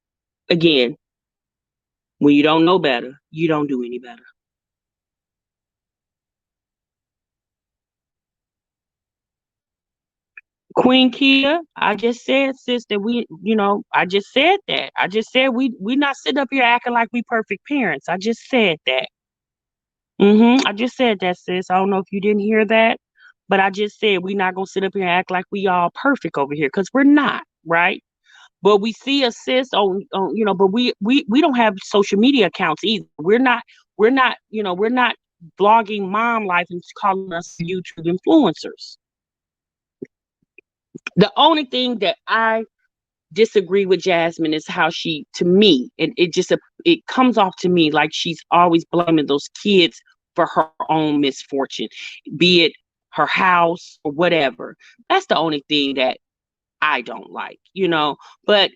again, when you don't know better, you don't do any better. Queen Kia, I just said, sis, that I just said that. I just said we not sitting up here acting like we perfect parents. I just said that. I just said that, sis. I don't know if you didn't hear that, but I just said we not gonna sit up here and act like we all perfect over here because we're not, right? But we see a sis on, but we don't have social media accounts either. We're not blogging mom life and calling us YouTube influencers. The only thing that I disagree with Jasmine is how she, to me, it comes off to me like she's always blaming those kids for her own misfortune, be it her house or whatever. That's the only thing that I don't like, but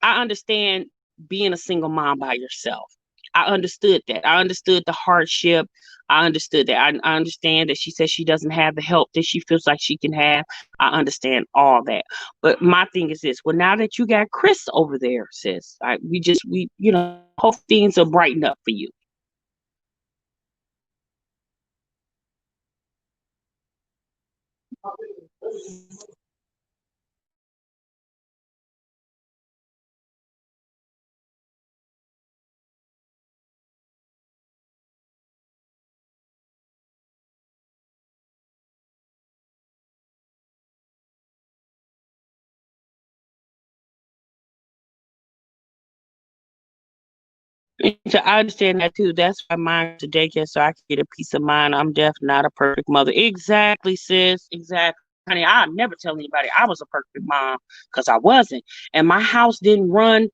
I understand being a single mom by yourself. I understood that. I understood the hardship. I understood that. I understand that she says she doesn't have the help that she feels like she can have. I understand all that. But my thing is this. Well, now that you got Chris over there, sis, hope things will brighten up for you. So I understand that too. That's why mine to daycare so I can get a peace of mind. I'm definitely not a perfect mother. Exactly, sis. Exactly. Honey, I never tell anybody I was a perfect mom because I wasn't. And my house didn't run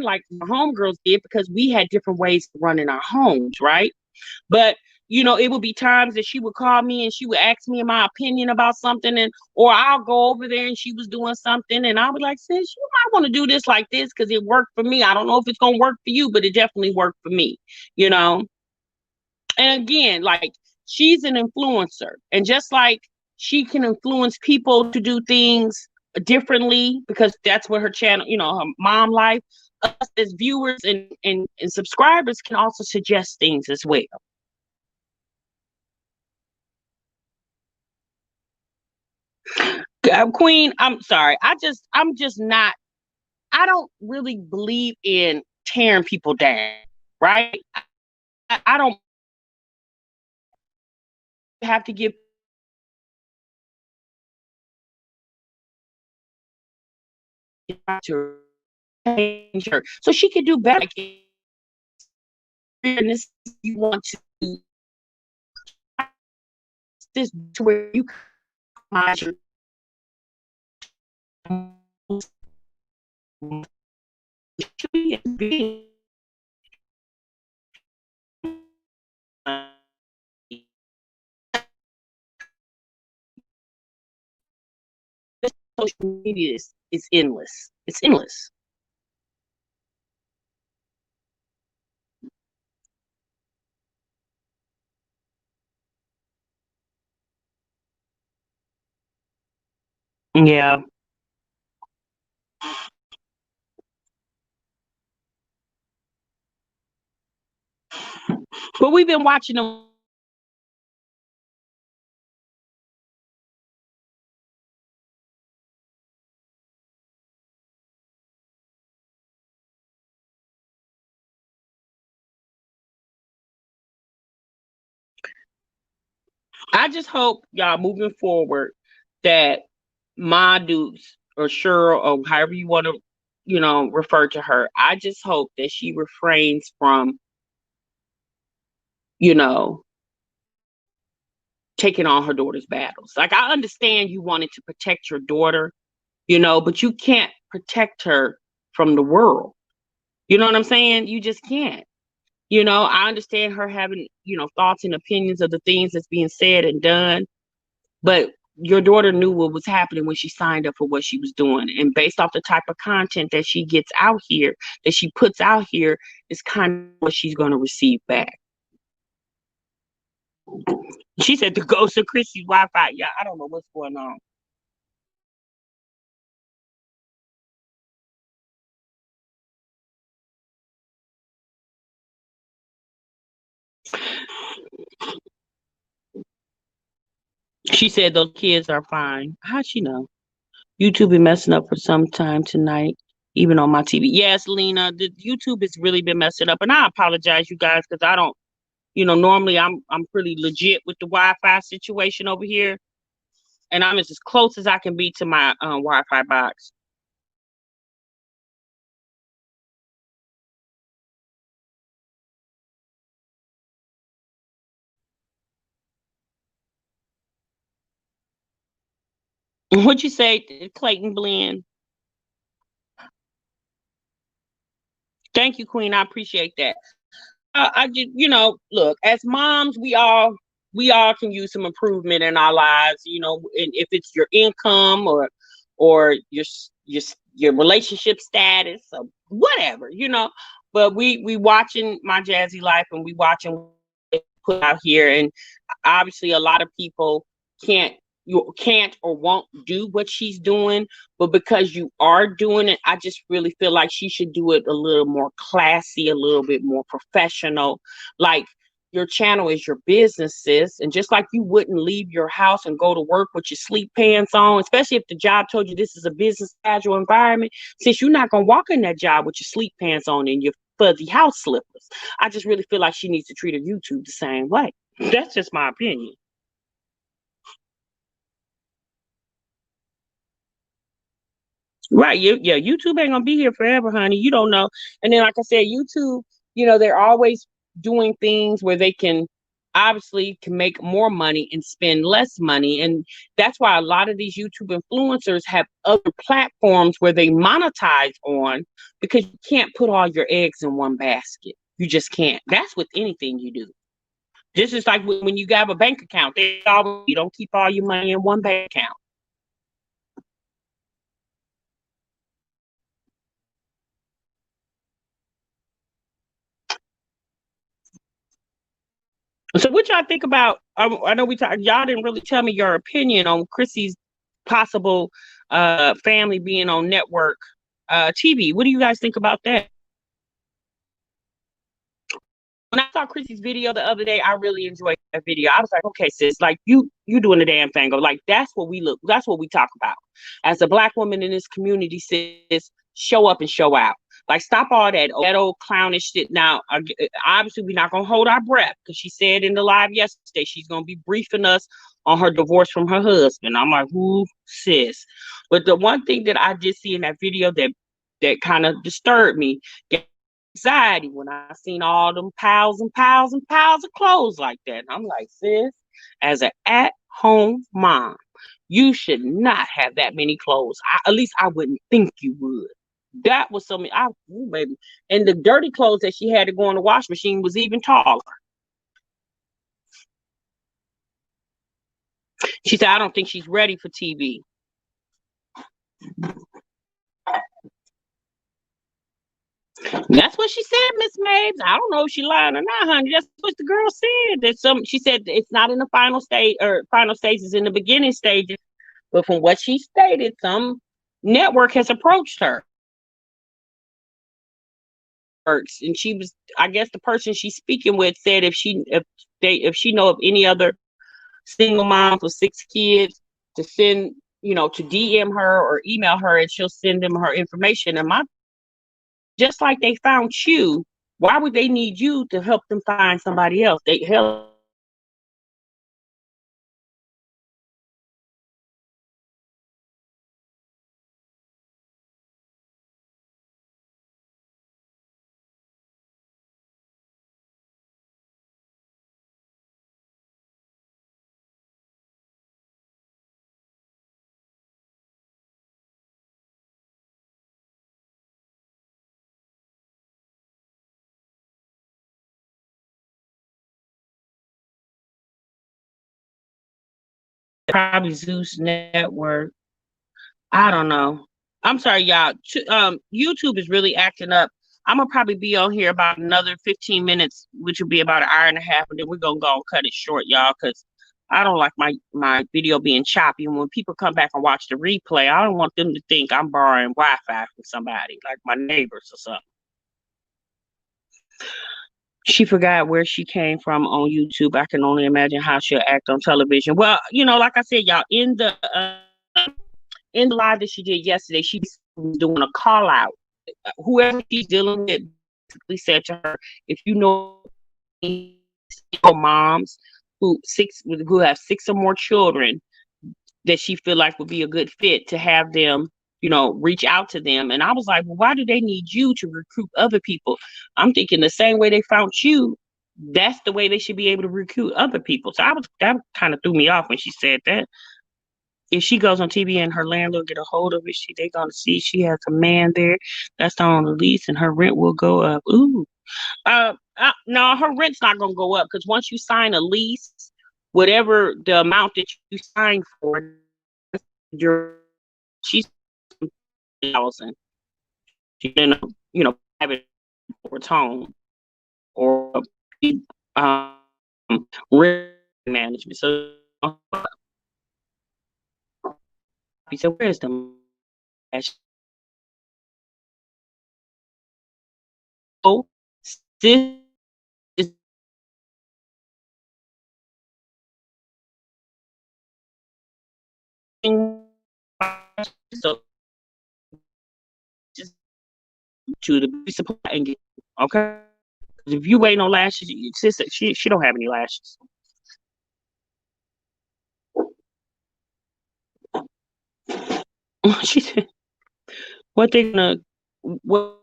like my homegirls did because we had different ways of running our homes, right? But it would be times that she would call me and she would ask me my opinion about something, and or I'll go over there and she was doing something and I would like, sis, you might want to do this like this because it worked for me. I don't know if it's gonna work for you, but it definitely worked for me, you know. And again, like she's an influencer, and just like she can influence people to do things differently because that's what her channel, her mom life. Us as viewers and subscribers can also suggest things as well. Queen, I'm sorry. I'm just not, I don't really believe in tearing people down, right? I don't have to give to change her. So she could do better. Like, this, you want to this to where you can social media is endless. It's endless. Yeah. But we've been watching them. I just hope y'all moving forward that my dudes or Cheryl or however you want to, refer to her. I just hope that she refrains from, you know, taking on her daughter's battles. Like I understand you wanted to protect your daughter, but you can't protect her from the world. You know what I'm saying? You just can't. I understand her having, thoughts and opinions of the things that's being said and done, but your daughter knew what was happening when she signed up for what she was doing. And based off the type of content that she gets out here, that she puts out here, is kind of what she's going to receive back. She said the ghost of Chrissy's Wi-Fi. Yeah, I don't know what's going on. She said those kids are fine. How'd she know? YouTube been messing up for some time tonight, even on my TV. Yes, Lena, the YouTube has really been messing up, and I apologize, you guys, because I don't. Normally I'm pretty legit with the Wi-Fi situation over here, and I'm as close as I can be to my Wi-Fi box. What'd you say, Clayton Blend? Thank you, Queen. I appreciate that. I just, look, as moms, we all we all can use some improvement in our lives, and if it's your income or your your relationship status or whatever, But we watching My Jazzy Life, and we watching what they put out here, and obviously a lot of people can't you can't or won't do what she's doing, but because you are doing it, I just really feel like she should do it a little more classy, a little bit more professional. Like, your channel is your business, sis, and just like you wouldn't leave your house and go to work with your sleep pants on, especially if the job told you this is a business casual environment, since you're not going to walk in that job with your sleep pants on and your fuzzy house slippers. I just really feel like she needs to treat her YouTube the same way. That's just my opinion. Right. Yeah, YouTube ain't gonna be here forever, honey. You don't know. And then, like I said, YouTube, they're always doing things where they can obviously can make more money and spend less money. And that's why a lot of these YouTube influencers have other platforms where they monetize on, because you can't put all your eggs in one basket. You just can't. That's with anything you do. This is like when you have a bank account. You don't keep all your money in one bank account. So what y'all think about? I know we talked. Y'all didn't really tell me your opinion on Chrissy's possible family being on network TV. What do you guys think about that? When I saw Chrissy's video the other day, I really enjoyed that video. I was like, okay, sis, like you doing the damn thing. Like, that's what we talk about. As a black woman in this community, sis, show up and show out. Like, stop all that old clownish shit. Now, obviously, we're not gonna hold our breath, because she said in the live yesterday she's gonna be briefing us on her divorce from her husband. I'm like, who, sis? But the one thing that I did see in that video that kind of disturbed me, anxiety, when I seen all them piles and piles and piles of clothes like that. And I'm like, sis, as an at-home mom, you should not have that many clothes. At least I wouldn't think you would. That was something ooh, baby. And the dirty clothes that she had to go in the wash machine was even taller. She said, I don't think she's ready for TV. That's what she said, Miss Mabes. I don't know if she lied or not, honey. That's what the girl said. She said it's not in the final stage, or final stages, in the beginning stages. But from what she stated, some network has approached her. And she was, I guess, the person she's speaking with said if she know of any other single moms with 6 kids, to send, to DM her or email her, and she'll send them her information. And just like they found you, why would they need you to help them find somebody else? They help. Probably Zeus Network. I don't know. I'm sorry, y'all. YouTube is really acting up. I'm gonna probably be on here about another 15 minutes, which will be about an hour and a half, and then we're gonna go and cut it short, y'all, because I don't like my video being choppy. And when people come back and watch the replay, I don't want them to think I'm borrowing Wi-Fi from somebody, like my neighbors or something. She forgot where she came from on YouTube. I can only imagine how she'll act on television. Well, like I said, y'all, in the live that she did yesterday, she was doing a call out. Whoever she's dealing with basically said to her, if you know single moms who have 6 or more children, that she feel like would be a good fit, to have them, reach out to them. And I was like, well, why do they need you to recruit other people? I'm thinking the same way they found you, that's the way they should be able to recruit other people. So that kind of threw me off when she said that. If she goes on TV and her landlord get a hold of it, they gonna see she has a man there that's on the lease, and her rent will go up. Ooh, no, her rent's not gonna go up, because once you sign a lease whatever the amount that you signed for, your she's 1,000. She in a private or home or um risk management. So he said, "Where's the cash?" So this is so just to the beauty supply and get okay. If you waiting on lashes, sister, she don't have any lashes. She said, "What they gonna what?"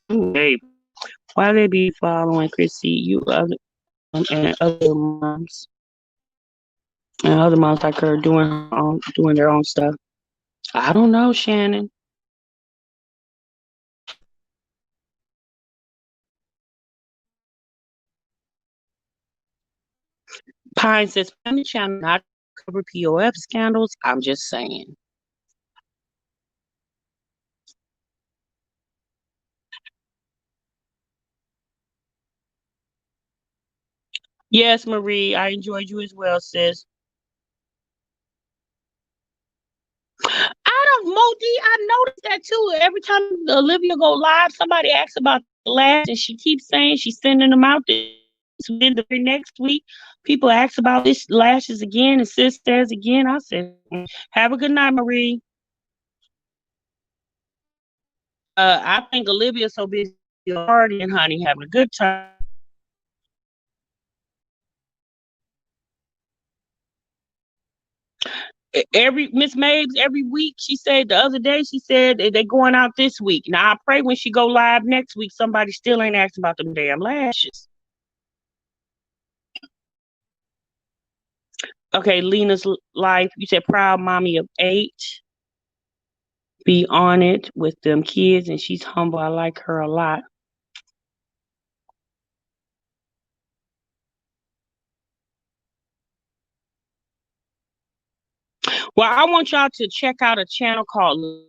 Hey, why they be following Chrissy? You other and other moms and other moms like her doing their own stuff. I don't know, Shannon. Pine says family channel not cover POF scandals. I'm just saying. Yes, Marie, I enjoyed you as well, sis. I don't, Modi. I noticed that too. Every time Olivia go live, somebody asks about the lash, and she keeps saying she's sending them out. Then the very next week, people ask about this lashes again, and sis says again. I said, "Have a good night, Marie." I think Olivia's so busy partying, honey, having a good time. Every Miss Mabes every week. She said the other day. She said they're going out this week. Now I pray when she go live next week, somebody still ain't asking about them damn lashes. Okay, Lena's life. You said proud mommy of 8. Be on it with them kids, and she's humble. I like her a lot. Well, I want y'all to check out a channel called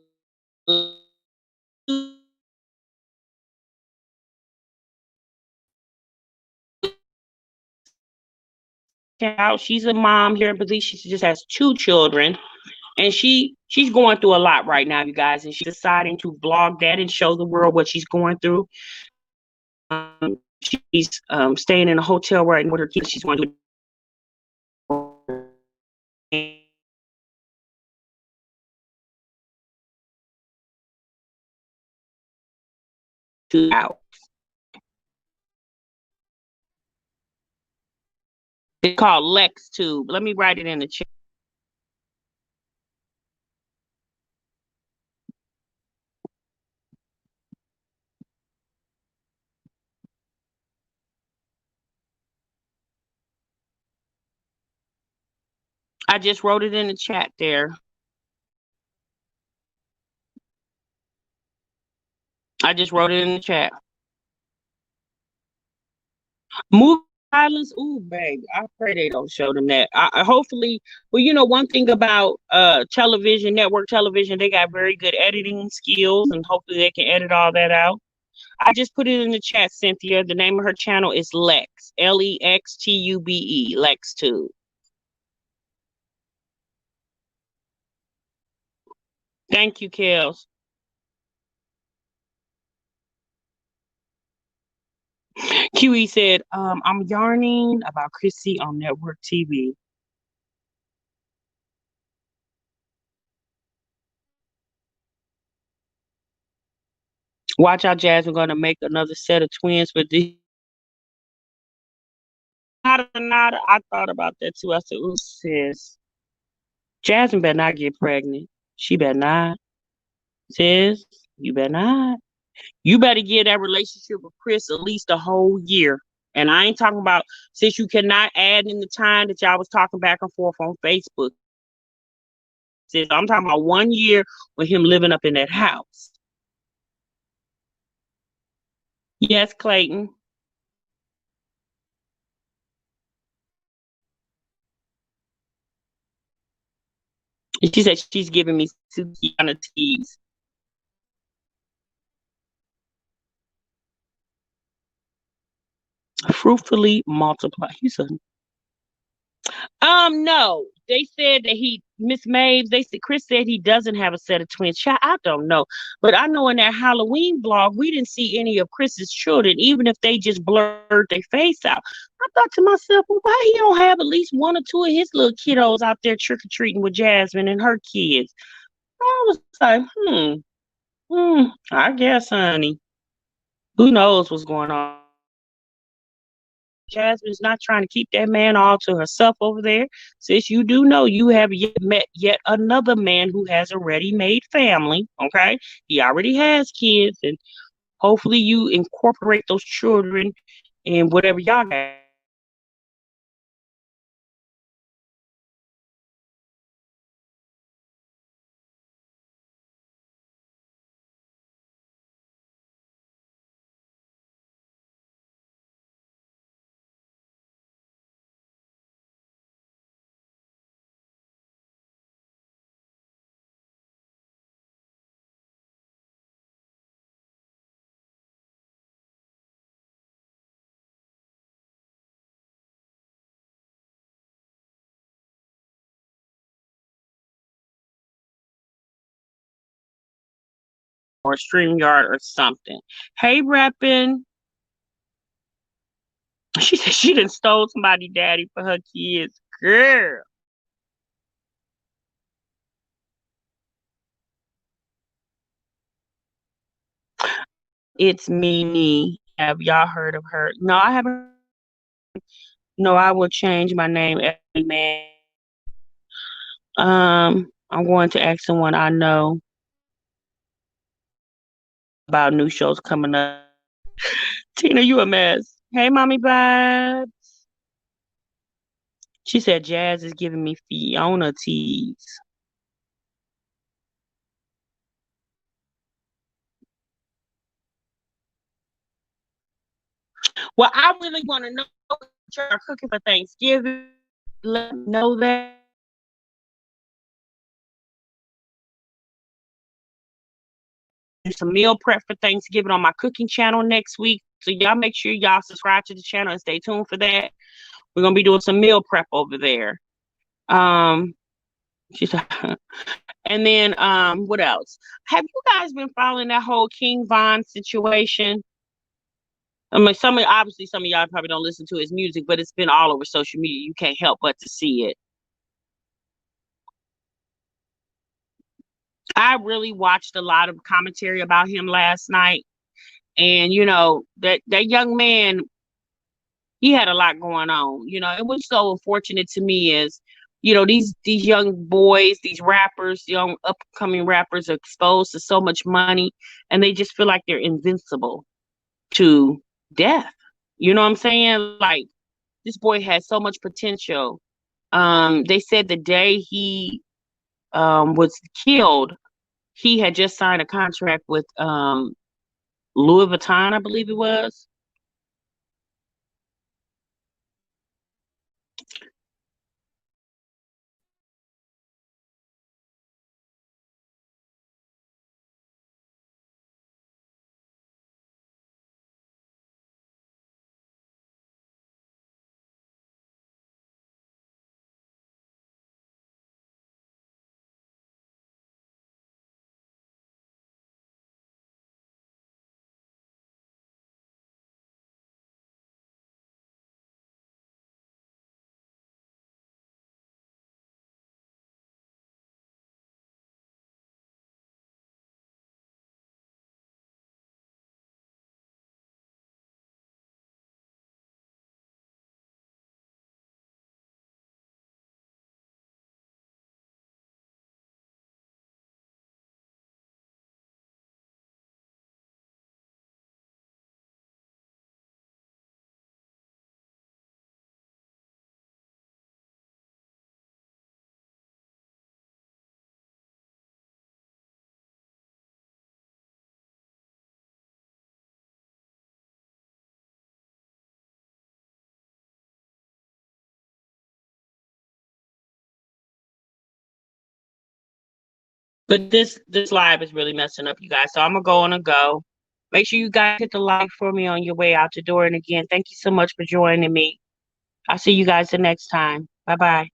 out. She's a mom here in Belize. She just has 2 children, and she's going through a lot right now, you guys. And she's deciding to vlog that and show the world what she's going through. She's staying in a hotel right with her kids. She's going to out. It's called Lex Tube. Let me write it in the chat. I just wrote it in the chat there. I just wrote it in the chat. Movie violence, ooh, babe. I pray they don't show them that. Hopefully, well, one thing about television, network television, they got very good editing skills, and hopefully they can edit all that out. I just put it in the chat, Cynthia. The name of her channel is Lex, Lextube, Lex Tube. Thank you, Kels. QE said, I'm yarning about Chrissy on network TV. Watch out, Jazz. We're gonna make another set of twins with the nada. I thought about that too. I said, ooh, sis. Jasmine better not get pregnant. She better not. Sis, you better not. You better give that relationship with Chris at least a whole year. And I ain't talking about since you cannot add in the time that y'all was talking back and forth on Facebook. Sis, I'm talking about 1 year with him living up in that house. Yes, Clayton. And she said she's giving me Sukiana teas. Fruitfully multiply. He said, no. They said that Miss Maves, they said Chris said he doesn't have a set of twins. Child, I don't know. But I know in that Halloween vlog, we didn't see any of Chris's children, even if they just blurred their face out. I thought to myself, well, why he don't have at least one or two of his little kiddos out there trick-or-treating with Jasmine and her kids? I was like, I guess, honey. Who knows what's going on? Jasmine's not trying to keep that man all to herself over there. Since you do know you have yet met yet another man who has a ready-made family, okay? He already has kids, and hopefully you incorporate those children in whatever y'all got. Or StreamYard or something. Hey, reppin'. She said she done stole somebody daddy for her kids. Girl. It's Mimi. Have y'all heard of her? No, I haven't. No, I will change my name every man. I'm going to ask someone I know about new shows coming up. Tina, you a mess. Hey, mommy vibe. She said Jazz is giving me Fiona teas. Well, I really want to know what you're cooking for Thanksgiving. Let me know that. Do some meal prep for Thanksgiving on my cooking channel next week. So y'all make sure y'all subscribe to the channel and stay tuned for that. We're gonna be doing some meal prep over there. Um, she said, and then what else? Have you guys been following that whole King Von situation? I mean, obviously some of y'all probably don't listen to his music, but it's been all over social media. You can't help but to see it. I really watched a lot of commentary about him last night, and that young man, he had a lot going on. It was so unfortunate to me is, these young boys, these rappers, young upcoming rappers are exposed to so much money, and they just feel like they're invincible to death. You know what I'm saying? Like, this boy has so much potential. They said the day he was killed, he had just signed a contract with Louis Vuitton, I believe it was. But this live is really messing up, you guys. So I'm gonna go on and go. Make sure you guys hit the like for me on your way out the door. And again, thank you so much for joining me. I'll see you guys the next time. Bye bye.